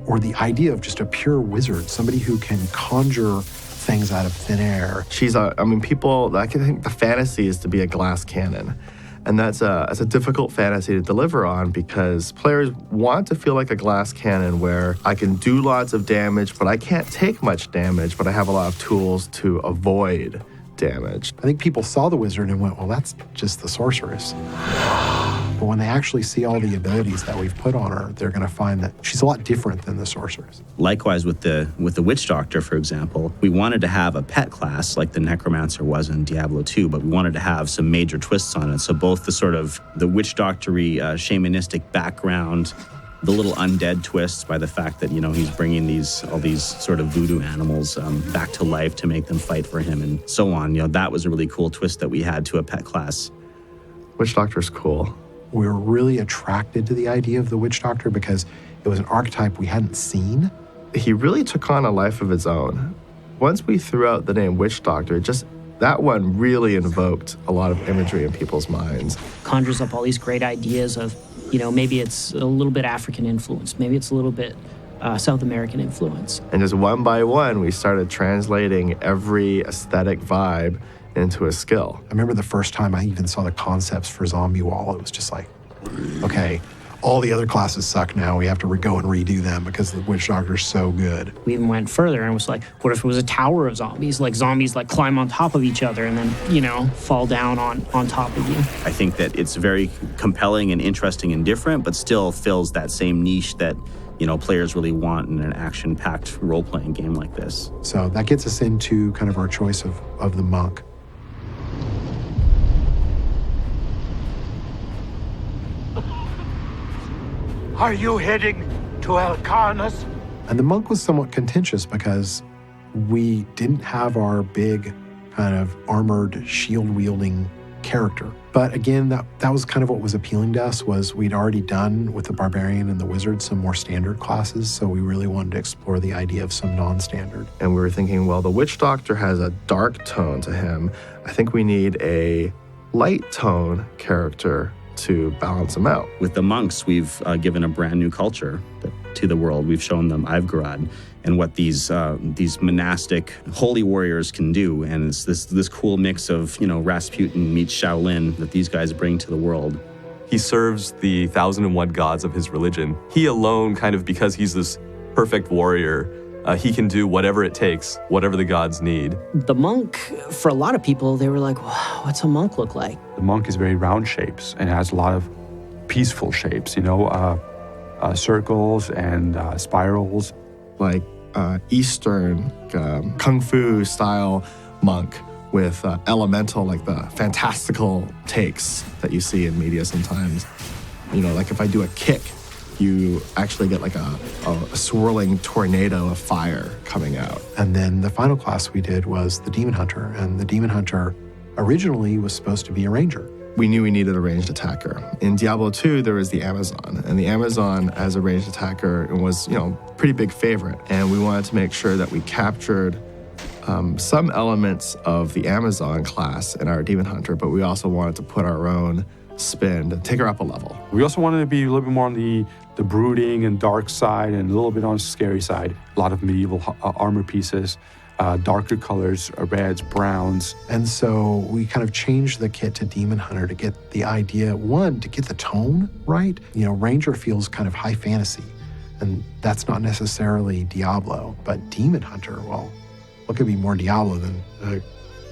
or the idea of just a pure wizard, somebody who can conjure things out of thin air. I think the fantasy is to be a glass cannon. And that's a difficult fantasy to deliver on because players want to feel like a glass cannon where I can do lots of damage, but I can't take much damage, but I have a lot of tools to avoid damage. I think people saw the wizard and went, well, that's just the sorceress. But when they actually see all the abilities that we've put on her, they're going to find that she's a lot different than the sorceress. Likewise with the witch doctor, for example, we wanted to have a pet class like the necromancer was in Diablo 2, but we wanted to have some major twists on it. So both the sort of the witch doctory shamanistic background, the little undead twists by the fact that, he's bringing all these sort of voodoo animals back to life to make them fight for him and so on. That was a really cool twist that we had to a pet class. Witch doctor's cool. We were really attracted to the idea of the witch doctor because it was an archetype we hadn't seen. He really took on a life of his own. Once we threw out the name witch doctor, that one really invoked a lot of imagery in people's minds. Conjures up all these great ideas of, maybe it's a little bit African influence, maybe it's a little bit South American influence. And just one by one, we started translating every aesthetic vibe into a skill. I remember the first time I even saw the concepts for Zombie Wall, it was just like, okay, all the other classes suck now. We have to go and redo them because the witch doctor's so good. We even went further and was like, what if it was a tower of zombies? Like zombies climb on top of each other and then, fall down on top of you. I think that it's very compelling and interesting and different, but still fills that same niche that players really want in an action-packed role-playing game like this. So that gets us into kind of our choice of the monk. Are you heading to Alcarnus? And the monk was somewhat contentious because we didn't have our big kind of armored shield-wielding character. But again, that was kind of what was appealing to us, was we'd already done with the barbarian and the wizard some more standard classes, so we really wanted to explore the idea of some non-standard. And we were thinking, well, the witch doctor has a dark tone to him. I think we need a light tone character to balance them out. With the monks, we've given a brand new culture to the world. We've shown them Ivgarad and what these monastic holy warriors can do. And it's this cool mix of, Rasputin meets Shaolin that these guys bring to the world. He serves the 1,001 gods of his religion. He alone, kind of because he's this perfect warrior, He can do whatever it takes, whatever the gods need. The monk, for a lot of people, they were like, wow, what's a monk look like? The monk is very round shapes and has a lot of peaceful shapes, circles and spirals. Like Eastern Kung Fu style monk with elemental, like the fantastical takes that you see in media sometimes. Like if I do a kick, you actually get like a swirling tornado of fire coming out. And then the final class we did was the Demon Hunter. And the Demon Hunter originally was supposed to be a ranger. We knew we needed a ranged attacker. In Diablo II, there was the Amazon. And the Amazon as a ranged attacker was, pretty big favorite. And we wanted to make sure that we captured some elements of the Amazon class in our Demon Hunter, but we also wanted to put our own spin to take her up a level. We also wanted to be a little bit more on the brooding and dark side and a little bit on the scary side. A lot of medieval armor pieces, darker colors, reds, browns. And so we kind of changed the kit to Demon Hunter to get the idea, one, to get the tone right. Ranger feels kind of high fantasy, and that's not necessarily Diablo, but Demon Hunter, well, what could be more Diablo than a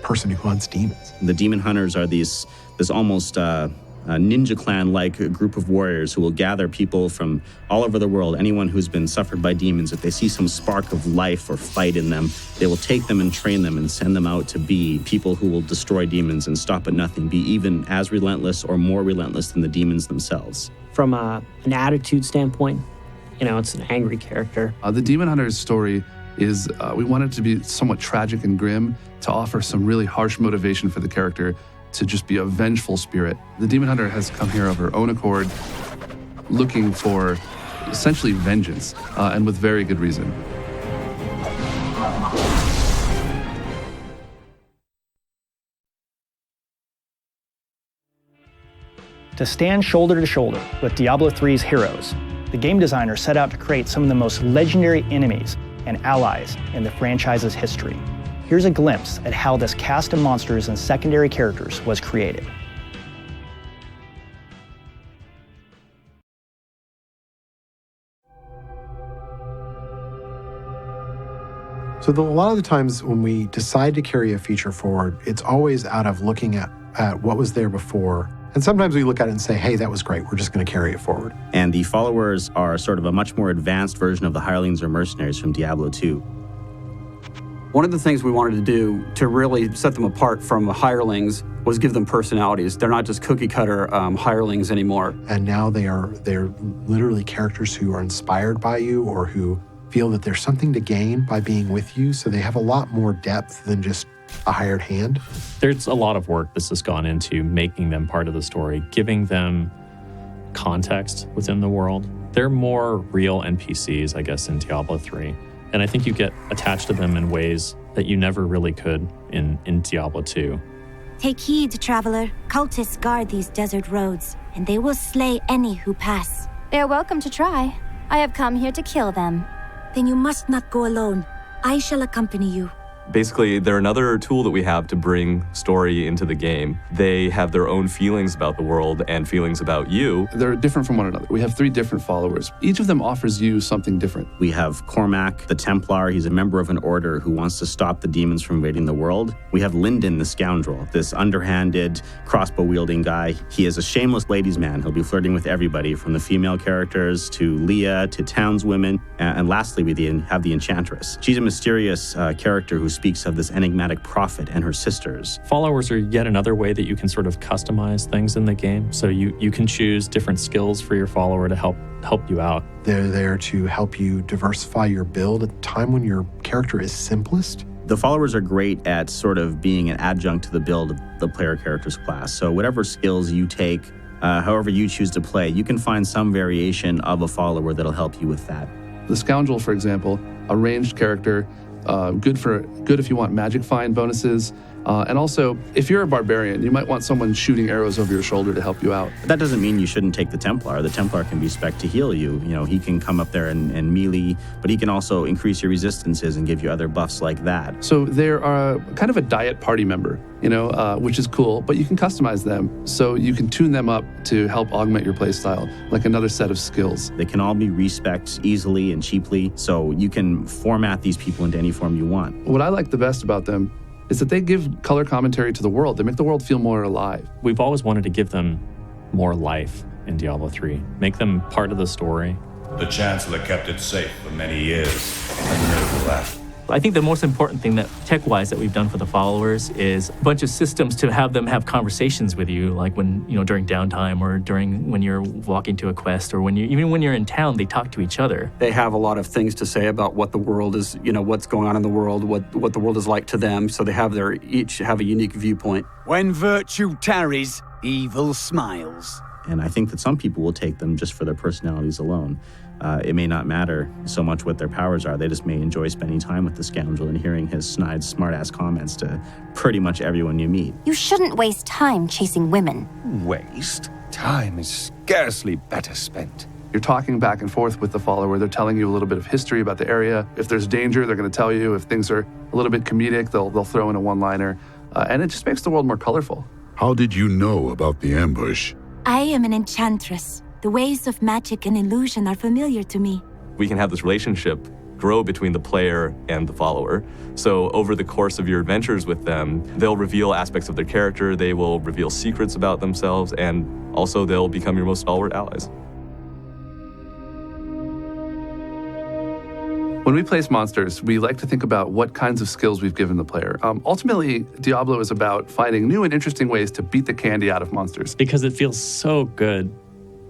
person who hunts demons? The Demon Hunters are this almost ninja clan-like group of warriors who will gather people from all over the world, anyone who's been suffered by demons. If they see some spark of life or fight in them, they will take them and train them and send them out to be people who will destroy demons and stop at nothing, be even as relentless or more relentless than the demons themselves. From an attitude standpoint, it's an angry character. The Demon Hunter's story is, we wanted it to be somewhat tragic and grim, to offer some really harsh motivation for the character to just be a vengeful spirit. The Demon Hunter has come here of her own accord, looking for essentially vengeance, and with very good reason. To stand shoulder to shoulder with Diablo III's heroes, the game designer set out to create some of the most legendary enemies and allies in the franchise's history. Here's a glimpse at how this cast of monsters and secondary characters was created. So a lot of the times when we decide to carry a feature forward, it's always out of looking at what was there before. And sometimes we look at it and say, hey, that was great, we're just going to carry it forward. And the followers are sort of a much more advanced version of the hirelings or mercenaries from Diablo II. One of the things we wanted to do to really set them apart from hirelings was give them personalities. They're not just cookie-cutter hirelings anymore. And now they're literally characters who are inspired by you or who feel that there's something to gain by being with you, so they have a lot more depth than just a hired hand. There's a lot of work this has gone into making them part of the story, giving them context within the world. They're more real NPCs, I guess, in Diablo 3. And I think you get attached to them in ways that you never really could in Diablo 2. Take heed, traveler. Cultists guard these desert roads, and they will slay any who pass. They are welcome to try. I have come here to kill them. Then you must not go alone. I shall accompany you. Basically, they're another tool that we have to bring story into the game. They have their own feelings about the world and feelings about you. They're different from one another. We have 3 different followers. Each of them offers you something different. We have Cormac, the Templar. He's a member of an order who wants to stop the demons from invading the world. We have Lyndon, the scoundrel, this underhanded, crossbow-wielding guy. He is a shameless ladies' man. He'll be flirting with everybody, from the female characters to Leah to townswomen. And lastly, we have the Enchantress. She's a mysterious character who speaks of this enigmatic prophet and her sisters. Followers are yet another way that you can sort of customize things in the game. So you can choose different skills for your follower to help you out. They're there to help you diversify your build at a time when your character is simplest. The followers are great at sort of being an adjunct to the build of the player character's class. So whatever skills you take, however you choose to play, you can find some variation of a follower that'll help you with that. The Scoundrel, for example, a ranged character, good if you want magic find bonuses And also, if you're a barbarian, you might want someone shooting arrows over your shoulder to help you out. That doesn't mean you shouldn't take the Templar. The Templar can be spec'd to heal you. You know, he can come up there and melee, but he can also increase your resistances and give you other buffs like that. So they're kind of a diet party member, which is cool, but you can customize them. So you can tune them up to help augment your playstyle, like another set of skills. They can all be respec'd easily and cheaply, so you can format these people into any form you want. What I like the best about them is that they give color commentary to the world. They make the world feel more alive. We've always wanted to give them more life in Diablo 3, make them part of the story. The Chancellor kept it safe for many years, and never left. I think the most important thing that tech-wise that we've done for the followers is a bunch of systems to have them have conversations with you, like when, during downtime or when you're walking to a quest, or even when you're in town, they talk to each other. They have a lot of things to say about what the world is, what's going on in the world, what the world is like to them. So they have each have a unique viewpoint. When virtue tarries, evil smiles. And I think that some people will take them just for their personalities alone. It may not matter so much what their powers are. They just may enjoy spending time with the scoundrel and hearing his snide, smart-ass comments to pretty much everyone you meet. You shouldn't waste time chasing women. Waste? Time is scarcely better spent. You're talking back and forth with the follower. They're telling you a little bit of history about the area. If there's danger, they're going to tell you. If things are a little bit comedic, they'll throw in a one-liner. And it just makes the world more colorful. How did you know about the ambush? I am an enchantress. The ways of magic and illusion are familiar to me. We can have this relationship grow between the player and the follower. So over the course of your adventures with them, they'll reveal aspects of their character, they will reveal secrets about themselves, and also they'll become your most stalwart allies. When we place monsters, we like to think about what kinds of skills we've given the player. Ultimately, Diablo is about finding new and interesting ways to beat the candy out of monsters. Because it feels so good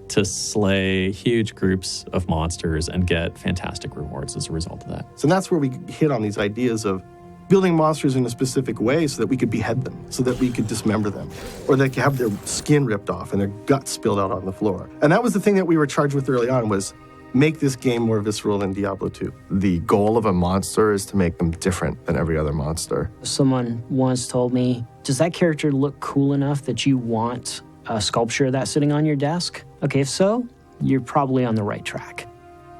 to slay huge groups of monsters and get fantastic rewards as a result of that. So that's where we hit on these ideas of building monsters in a specific way so that we could behead them, so that we could dismember them, or they could have their skin ripped off and their guts spilled out on the floor. And that was the thing that we were charged with early on, was make this game more visceral than Diablo 2. The goal of a monster is to make them different than every other monster. Someone once told me, does that character look cool enough that you want a sculpture of that sitting on your desk? Okay, if so, you're probably on the right track.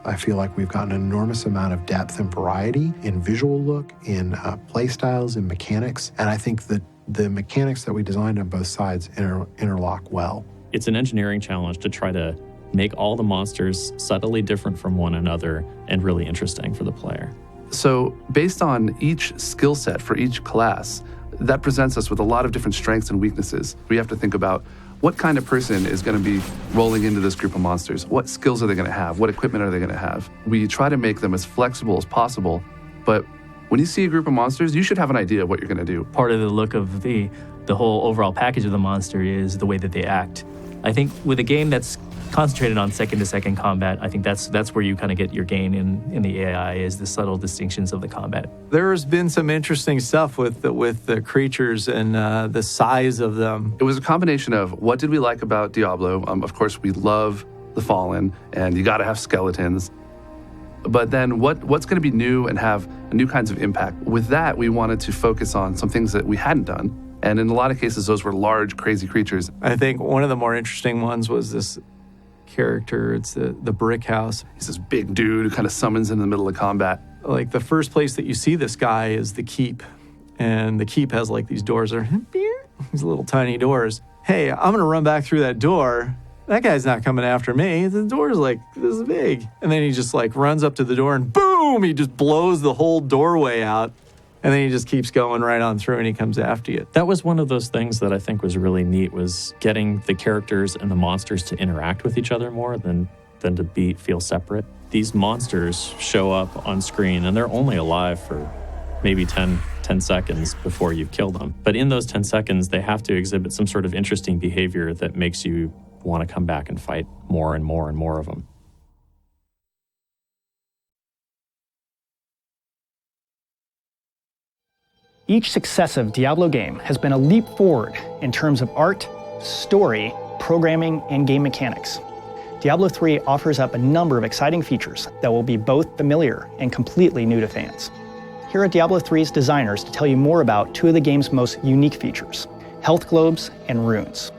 I feel like we've got an enormous amount of depth and variety in visual look, in play styles, in mechanics, and I think that the mechanics that we designed on both sides interlock well. It's an engineering challenge to try to make all the monsters subtly different from one another and really interesting for the player. So based on each skill set for each class, that presents us with a lot of different strengths and weaknesses. We have to think about what kind of person is going to be rolling into this group of monsters? What skills are they going to have? What equipment are they going to have? We try to make them as flexible as possible, but when you see a group of monsters, you should have an idea of what you're going to do. Part of the look of the whole overall package of the monster is the way that they act. I think with a game that's concentrated on second-to-second combat, I think that's where you kind of get your gain in the AI, is the subtle distinctions of the combat. There's been some interesting stuff with the creatures and the size of them. It was a combination of what did we like about Diablo? Of course, we love the Fallen, and you got to have skeletons. But then what's going to be new and have new kinds of impact? With that, we wanted to focus on some things that we hadn't done. And in a lot of cases, those were large, crazy creatures. I think one of the more interesting ones was this character. It's the brick house. He's this big dude who kind of summons in the middle of combat. Like the first place that you see this guy is the keep. And the keep has like these doors that are these little tiny doors. Hey, I'm going to run back through that door. That guy's not coming after me. The door's like this big. And then he just like runs up to the door and boom, he just blows the whole doorway out. And then he just keeps going right on through and he comes after you. That was one of those things that I think was really neat, was getting the characters and the monsters to interact with each other more than to feel separate. These monsters show up on screen and they're only alive for maybe 10 seconds before you've killed them. But in those 10 seconds, they have to exhibit some sort of interesting behavior that makes you want to come back and fight more and more and more of them. Each successive Diablo game has been a leap forward in terms of art, story, programming, and game mechanics. Diablo 3 offers up a number of exciting features that will be both familiar and completely new to fans. here are Diablo III's designers to tell you more about two of the game's most unique features, health globes and runes.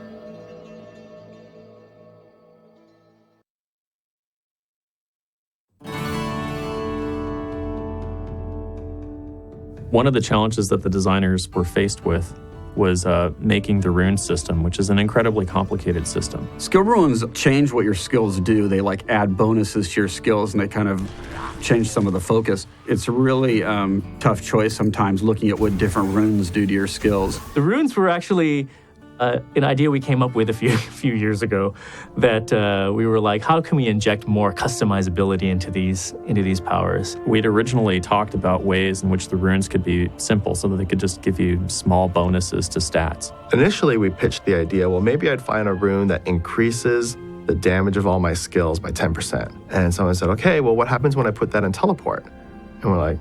One of the challenges that the designers were faced with was making the rune system, which is an incredibly complicated system. Skill runes change what your skills do. They like add bonuses to your skills, and they kind of change some of the focus. It's a really tough choice sometimes looking at what different runes do to your skills. The runes were actually an idea we came up with a few years ago, that we were like, how can we inject more customizability into these powers? We'd originally talked about ways in which the runes could be simple so that they could just give you small bonuses to stats. Initially, we pitched the idea, well, maybe I'd find a rune that increases the damage of all my skills by 10%. And someone said, okay, well, what happens when I put that in teleport? And we're like,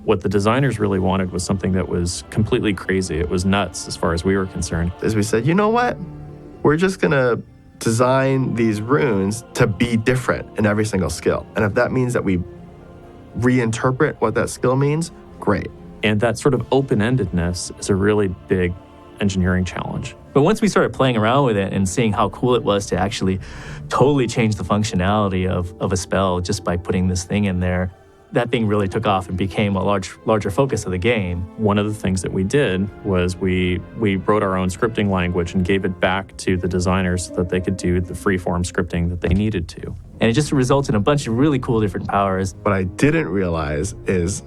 What the designers really wanted was something that was completely crazy. It was nuts as far as we were concerned. As we said, you know what? We're just going to design these runes to be different in every single skill. And if that means that we reinterpret what that skill means, great. And that sort of open-endedness is a really big engineering challenge. But once we started playing around with it and seeing how cool it was to actually totally change the functionality of a spell just by putting this thing in there, that thing really took off and became a larger focus of the game. One of the things that we did was we wrote our own scripting language and gave it back to the designers so that they could do the freeform scripting that they needed to. And it just resulted in a bunch of really cool different powers. What I didn't realize is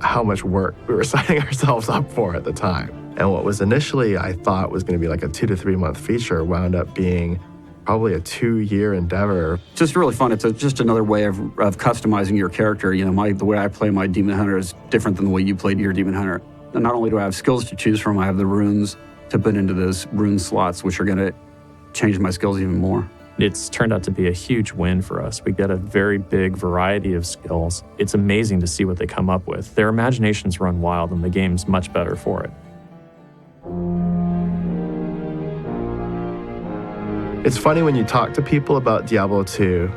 how much work we were signing ourselves up for at the time. And what was initially I thought was going to be like a 2 to 3 month feature wound up being probably a 2-year endeavor. Just really fun. It's just another way of customizing your character. You know, the way I play my Demon Hunter is different than the way you played your Demon Hunter. And not only do I have skills to choose from, I have the runes to put into those rune slots, which are going to change my skills even more. It's turned out to be a huge win for us. We get a very big variety of skills. It's amazing to see what they come up with. Their imaginations run wild, and the game's much better for it. It's funny when you talk to people about Diablo 2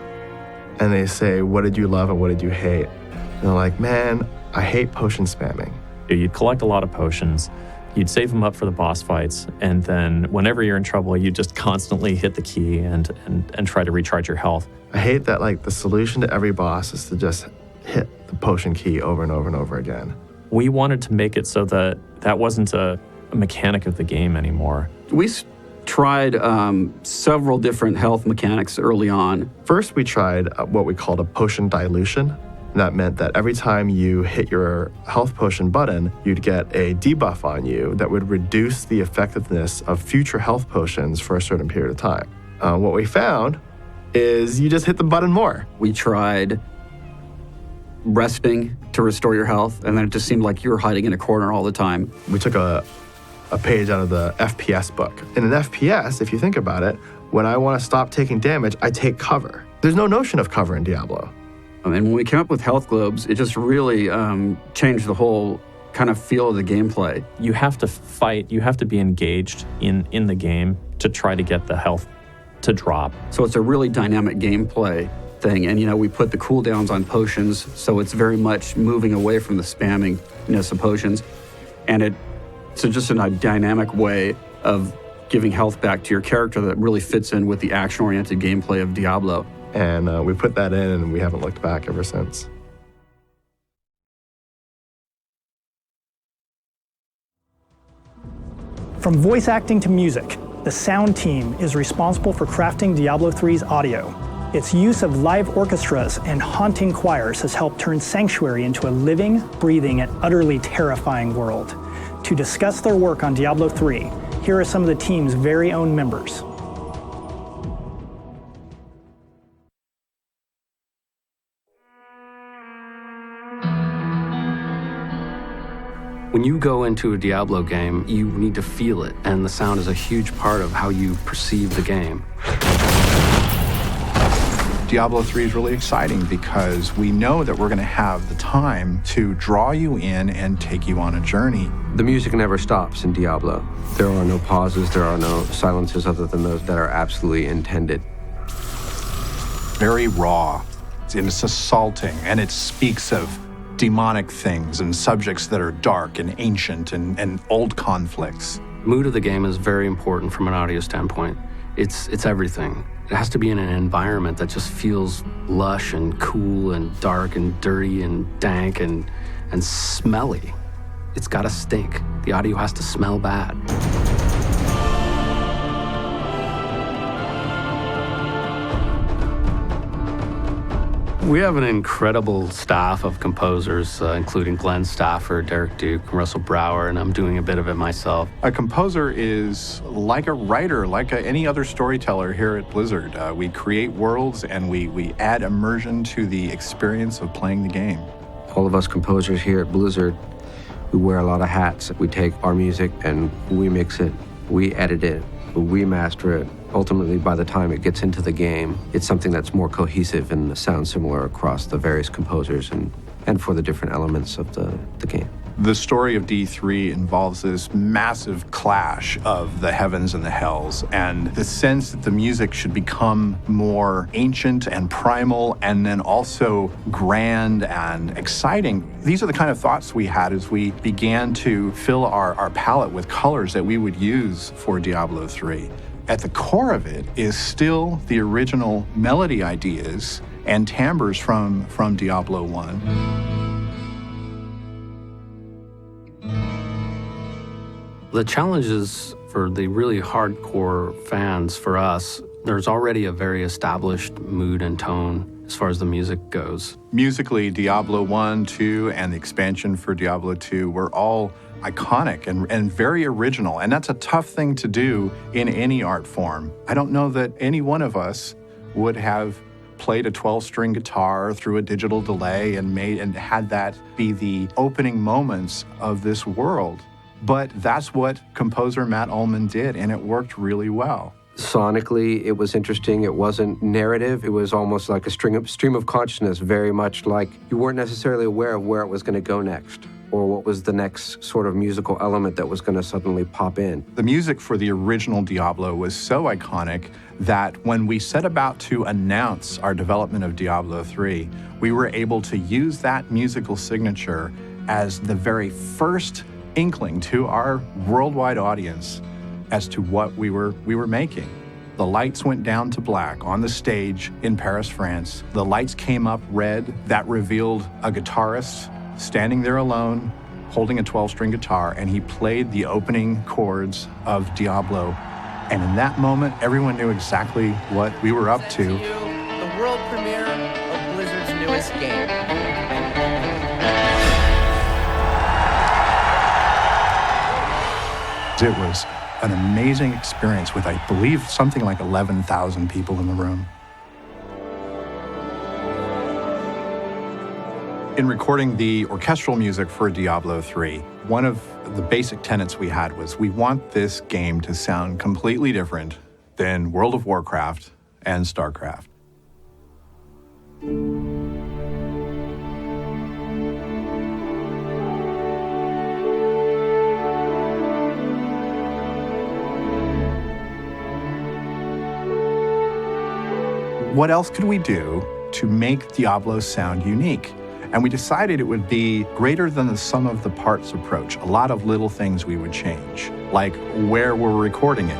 and they say, what did you love and what did you hate? And they're like, man, I hate potion spamming. You'd collect a lot of potions, you'd save them up for the boss fights, and then whenever you're in trouble, you just constantly hit the key and try to recharge your health. I hate that like the solution to every boss is to just hit the potion key over and over and over again. We wanted to make it so that that wasn't a mechanic of the game anymore. We tried several different health mechanics early on. First, we tried what we called a potion dilution. That meant that every time you hit your health potion button, you'd get a debuff on you that would reduce the effectiveness of future health potions for a certain period of time. What we found is you just hit the button more. We tried resting to restore your health, and then it just seemed like you were hiding in a corner all the time. We took a page out of the FPS book. In an FPS, if you think about it, when I want to stop taking damage, I take cover. There's no notion of cover in Diablo. And when we came up with health globes, it just really changed the whole kind of feel of the gameplay. You have to fight, you have to be engaged in the game to try to get the health to drop. So it's a really dynamic gameplay thing. And, you know, we put the cooldowns on potions, so it's very much moving away from the spammingness of potions. And it's just a dynamic way of giving health back to your character that really fits in with the action-oriented gameplay of Diablo. And we put that in, and we haven't looked back ever since. From voice acting to music, the sound team is responsible for crafting Diablo III's audio. Its use of live orchestras and haunting choirs has helped turn Sanctuary into a living, breathing, and utterly terrifying world. To discuss their work on Diablo III, here are some of the team's very own members. When you go into a Diablo game, you need to feel it, and the sound is a huge part of how you perceive the game. Diablo 3 is really exciting because we know that we're going to have the time to draw you in and take you on a journey. The music never stops in Diablo. There are no pauses, there are no silences other than those that are absolutely intended. Very raw, and it's assaulting, and it speaks of demonic things and subjects that are dark and ancient and old conflicts. Mood of the game is very important from an audio standpoint. It's everything. It has to be in an environment that just feels lush and cool and dark and dirty and dank and smelly. It's got to stink. The audio has to smell bad. We have an incredible staff of composers, including Glenn Stafford, Derek Duke, Russell Brower, and I'm doing a bit of it myself. A composer is like a writer, like any other storyteller here at Blizzard. We create worlds and we add immersion to the experience of playing the game. All of us composers here at Blizzard, we wear a lot of hats. We take our music and we mix it, we edit it, we master it. Ultimately, by the time it gets into the game, it's something that's more cohesive and sounds similar across the various composers and for the different elements of the game. The story of D3 involves this massive clash of the heavens and the hells, and the sense that the music should become more ancient and primal, and then also grand and exciting. These are the kind of thoughts we had as we began to fill our palette with colors that we would use for Diablo III. At the core of it is still the original melody ideas and timbres from Diablo 1. The challenges for the really hardcore fans, for us, there's already a very established mood and tone as far as the music goes. Musically, Diablo 1, 2, and the expansion for Diablo 2 were all iconic and very original, and that's a tough thing to do in any art form. I don't know that any one of us would have played a 12-string guitar through a digital delay and had that be the opening moments of this world. But that's what composer Matt Ullman did, and it worked really well. Sonically, it was interesting. It wasn't narrative. It was almost like a stream of consciousness, very much like you weren't necessarily aware of where it was going to go next, or what was the next sort of musical element that was going to suddenly pop in. The music for the original Diablo was so iconic that when we set about to announce our development of Diablo III, we were able to use that musical signature as the very first inkling to our worldwide audience as to what we were making. The lights went down to black on the stage in Paris, France. The lights came up red. That revealed a guitarist standing there alone, holding a 12-string guitar, and he played the opening chords of Diablo. And in that moment, everyone knew exactly what we were up to. The world premiere of Blizzard's newest game. It was an amazing experience with, I believe, something like 11,000 people in the room. In recording the orchestral music for Diablo III, one of the basic tenets we had was we want this game to sound completely different than World of Warcraft and StarCraft. What else could we do to make Diablo sound unique? And we decided it would be greater than the sum of the parts approach. A lot of little things we would change, like where we're recording it.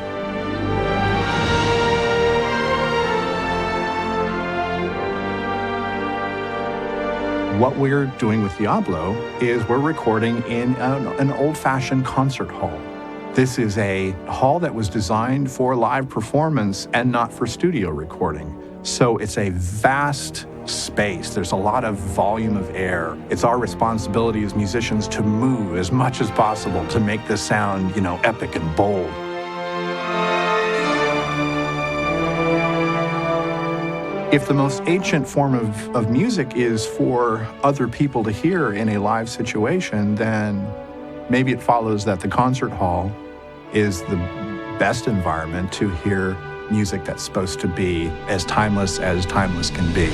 What we're doing with Diablo is we're recording in an old-fashioned concert hall. This is a hall that was designed for live performance and not for studio recording. So it's a vast space. There's a lot of volume of air. It's our responsibility as musicians to move as much as possible to make this sound, epic and bold. If the most ancient form of music is for other people to hear in a live situation, then maybe it follows that the concert hall is the best environment to hear music that's supposed to be as timeless can be.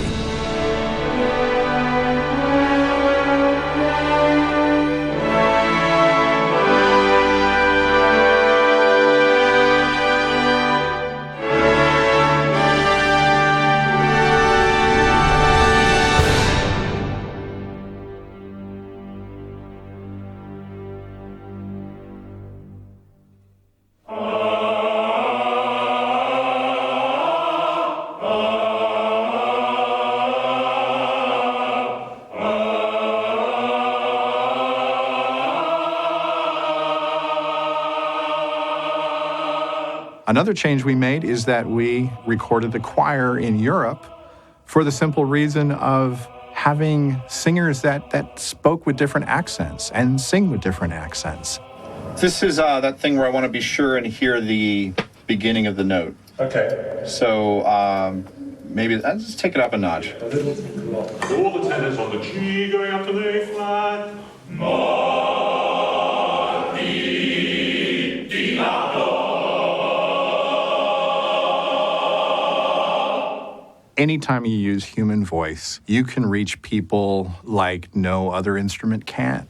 Another change we made is that we recorded the choir in Europe for the simple reason of having singers that spoke with different accents and sing with different accents. This is that thing where I want to be sure and hear the beginning of the note. Okay. So maybe I'll just take it up a notch. All the tenors on the G going up to the A flat. Ma, di, di, la, do. Anytime you use human voice, you can reach people like no other instrument can.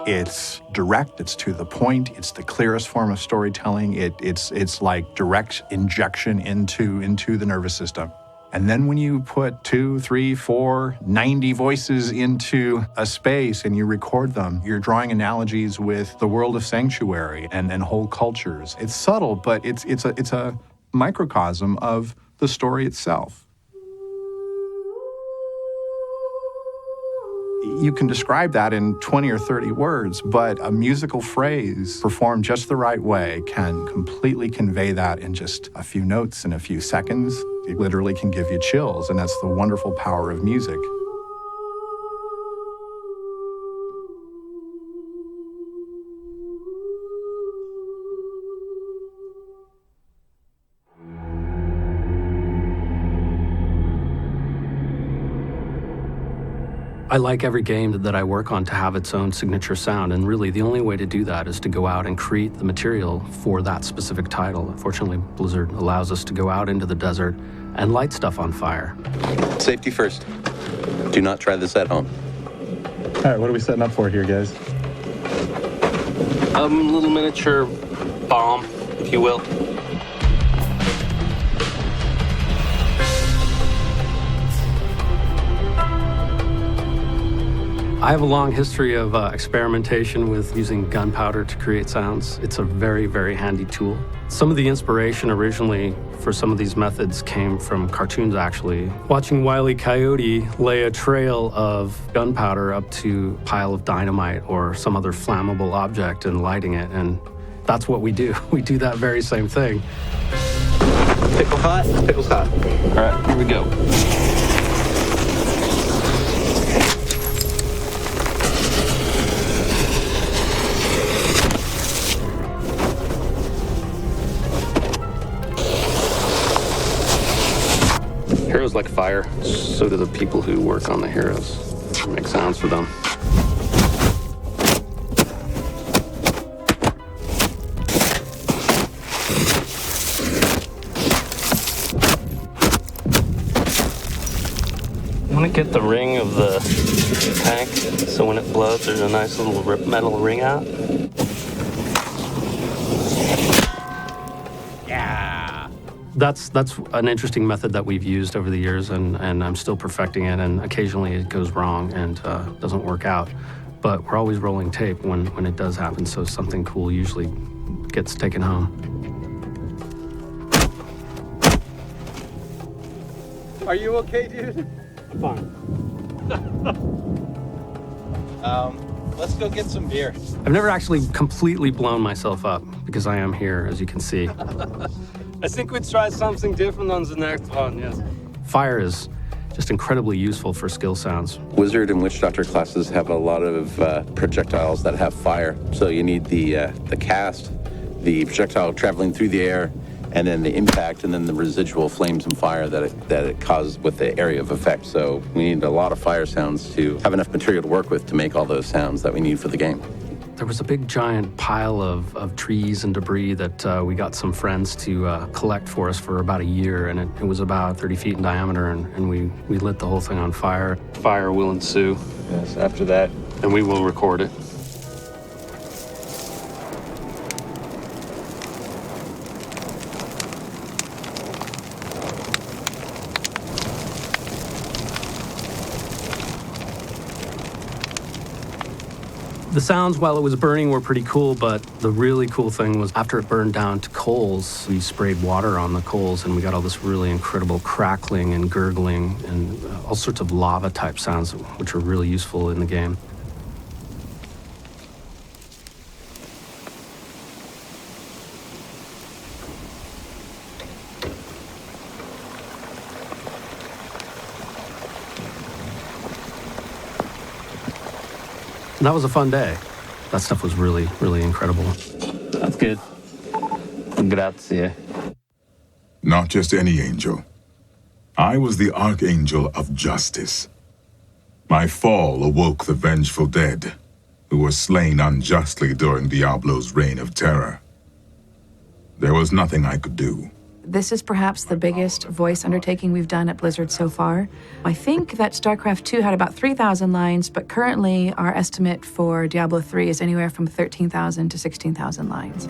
It's direct, it's to the point, it's the clearest form of storytelling. It's like direct injection into the nervous system. And then when you put 2, 3, 4, 90 voices into a space and you record them, you're drawing analogies with the world of Sanctuary and whole cultures. It's subtle, but it's a microcosm of the story itself. You can describe that in 20 or 30 words, but a musical phrase performed just the right way can completely convey that in just a few notes and a few seconds. It literally can give you chills, and that's the wonderful power of music. I like every game that I work on to have its own signature sound, and really the only way to do that is to go out and create the material for that specific title. Unfortunately, Blizzard allows us to go out into the desert and light stuff on fire. Safety first. Do not try this at home. All right, what are we setting up for here, guys? A little miniature bomb, if you will. I have a long history of experimentation with using gunpowder to create sounds. It's a very, very handy tool. Some of the inspiration originally for some of these methods came from cartoons, actually. Watching Wile E. Coyote lay a trail of gunpowder up to a pile of dynamite or some other flammable object and lighting it, and that's what we do. We do that very same thing. Pickle hot? Pickle's hot. All right, here we go. Heroes like fire, so do the people who work on the heroes. Make sounds for them. I want to get the ring of the tank, so when it blows, there's a nice little metal ring out. That's an interesting method that we've used over the years, and I'm still perfecting it, and occasionally it goes wrong and doesn't work out. But we're always rolling tape when it does happen, so something cool usually gets taken home. Are you okay, dude? I'm fine. Let's go get some beer. I've never actually completely blown myself up, because I am here, as you can see. I think we'd try something different on the next one, yes. Fire is just incredibly useful for skill sounds. Wizard and Witch Doctor classes have a lot of projectiles that have fire. So you need the cast, the projectile traveling through the air, and then the impact, and then the residual flames and fire that it causes with the area of effect. So we need a lot of fire sounds to have enough material to work with to make all those sounds that we need for the game. There was a big giant pile of trees and debris that we got some friends to collect for us for about a year, and it was about 30 feet in diameter, and we lit the whole thing on fire. Fire will ensue. Yes, after that. And we will record it. The sounds while it was burning were pretty cool, but the really cool thing was after it burned down to coals, we sprayed water on the coals and we got all this really incredible crackling and gurgling and all sorts of lava type sounds, which are really useful in the game. And that was a fun day. That stuff was really, really incredible. That's good. Grazie. Not just any angel. I was the Archangel of Justice. My fall awoke the vengeful dead, who were slain unjustly during Diablo's reign of terror. There was nothing I could do. This is perhaps the biggest voice undertaking we've done at Blizzard so far. I think that StarCraft 2 had about 3,000 lines, but currently our estimate for Diablo 3 is anywhere from 13,000 to 16,000 lines.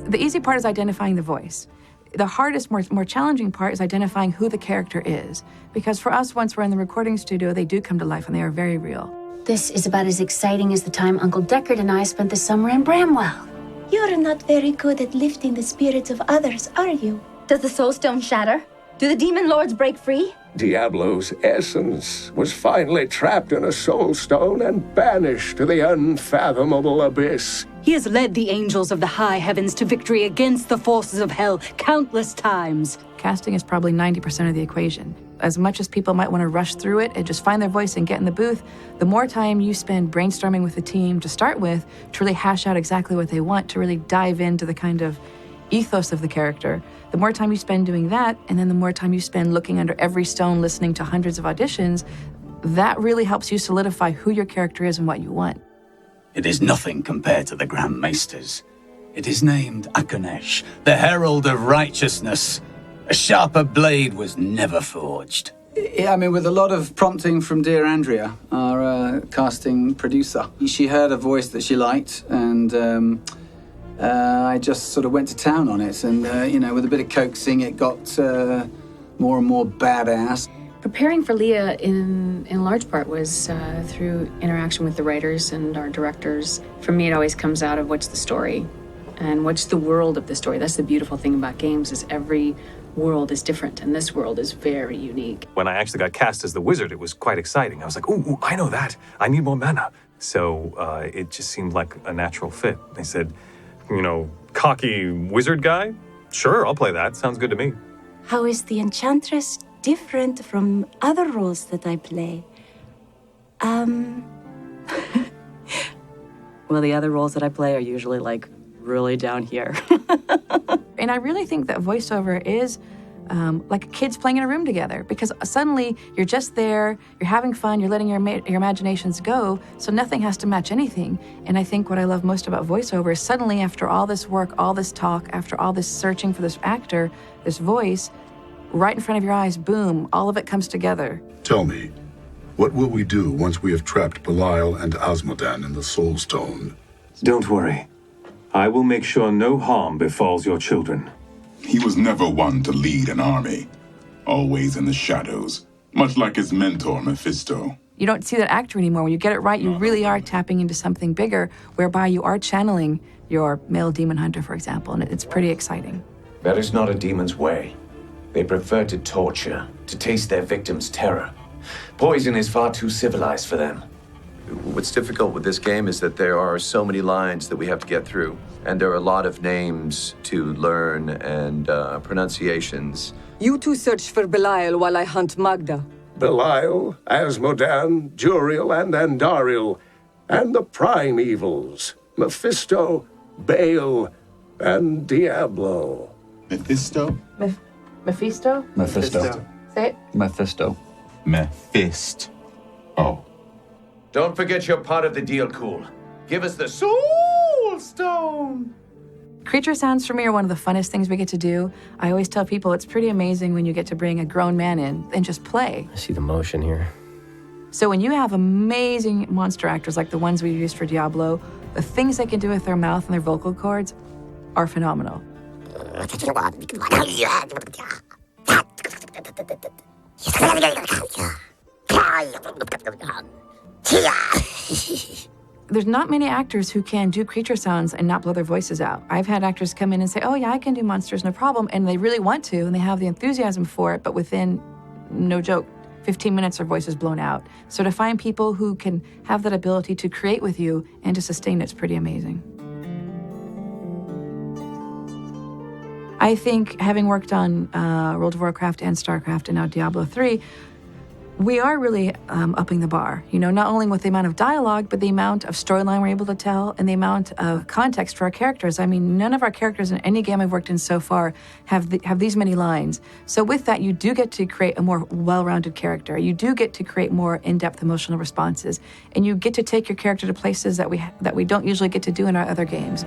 The easy part is identifying the voice. The hardest, more challenging part is identifying who the character is. Because for us, once we're in the recording studio, they do come to life and they are very real. This is about as exciting as the time Uncle Deckard and I spent the summer in Bramwell. You're not very good at lifting the spirits of others, are you? Does the soul stone shatter? Do the demon lords break free? Diablo's essence was finally trapped in a soul stone and banished to the unfathomable abyss. He has led the angels of the high heavens to victory against the forces of hell countless times. Casting is probably 90% of the equation. As much as people might want to rush through it and just find their voice and get in the booth, the more time you spend brainstorming with the team to start with, to really hash out exactly what they want, to really dive into the kind of ethos of the character, the more time you spend doing that, and then the more time you spend looking under every stone, listening to hundreds of auditions, that really helps you solidify who your character is and what you want. It is nothing compared to the Grand Maesters. It is named Akanesh, the Herald of Righteousness. A sharper blade was never forged. Yeah, I mean, with a lot of prompting from dear Andrea, our casting producer. She heard a voice that she liked, and I just sort of went to town on it. And, with a bit of coaxing, it got more and more badass. Preparing for Leah in large part was through interaction with the writers and our directors. For me, it always comes out of what's the story and what's the world of the story. That's the beautiful thing about games is every world is different, and this world is very unique. When I actually got cast as the wizard, it was quite exciting. I was like, ooh, I know that. I need more mana. So it just seemed like a natural fit. They said, cocky wizard guy? Sure, I'll play that. Sounds good to me. How is the Enchantress different from other roles that I play? Well, the other roles that I play are usually really down here. And I really think that voiceover is like kids playing in a room together, because suddenly you're just there, you're having fun, you're letting your imaginations go, so nothing has to match anything. And I think what I love most about voiceover is suddenly after all this work, all this talk, after all this searching for this actor, this voice, right in front of your eyes, boom, all of it comes together. Tell me, what will we do once we have trapped Belial and Osmodan in the Soul Stone? Don't worry. I will make sure no harm befalls your children. He was never one to lead an army. Always in the shadows, much like his mentor, Mephisto. You don't see that actor anymore. When you get it right, you really are tapping into something bigger, whereby you are channeling your male demon hunter, for example, and it's pretty exciting. That is not a demon's way. They prefer to torture, to taste their victims' terror. Poison is far too civilized for them. What's difficult with this game is that there are so many lines that we have to get through, and there are a lot of names to learn and pronunciations. You two search for Belial while I hunt Magda. Belial, Asmodan, Juriel, and Andariel, and the prime evils, Mephisto, Baal, and Diablo. Mephisto? Mephisto? Mephisto. Say it. Mephisto. Mephist. Oh. Don't forget you're part of the deal, cool. Give us the Soul Stone! Creature sounds for me are one of the funnest things we get to do. I always tell people it's pretty amazing when you get to bring a grown man in and just play. I see the motion here. So when you have amazing monster actors like the ones we used for Diablo, the things they can do with their mouth and their vocal cords are phenomenal. There's not many actors who can do creature sounds and not blow their voices out. I've had actors come in and say, oh yeah, I can do monsters, no problem. And they really want to, and they have the enthusiasm for it, but within, no joke, 15 minutes their voice is blown out. So to find people who can have that ability to create with you and to sustain it's pretty amazing. I think having worked on World of Warcraft and StarCraft and now Diablo III, we are really upping the bar, not only with the amount of dialogue, but the amount of storyline we're able to tell and the amount of context for our characters. I mean, none of our characters in any game I've worked in so far have these many lines. So with that, you do get to create a more well-rounded character. You do get to create more in-depth emotional responses, and you get to take your character to places that we don't usually get to do in our other games.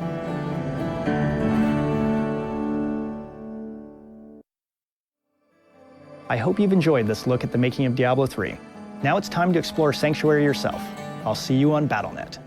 I hope you've enjoyed this look at the making of Diablo 3. Now it's time to explore Sanctuary yourself. I'll see you on BattleNet.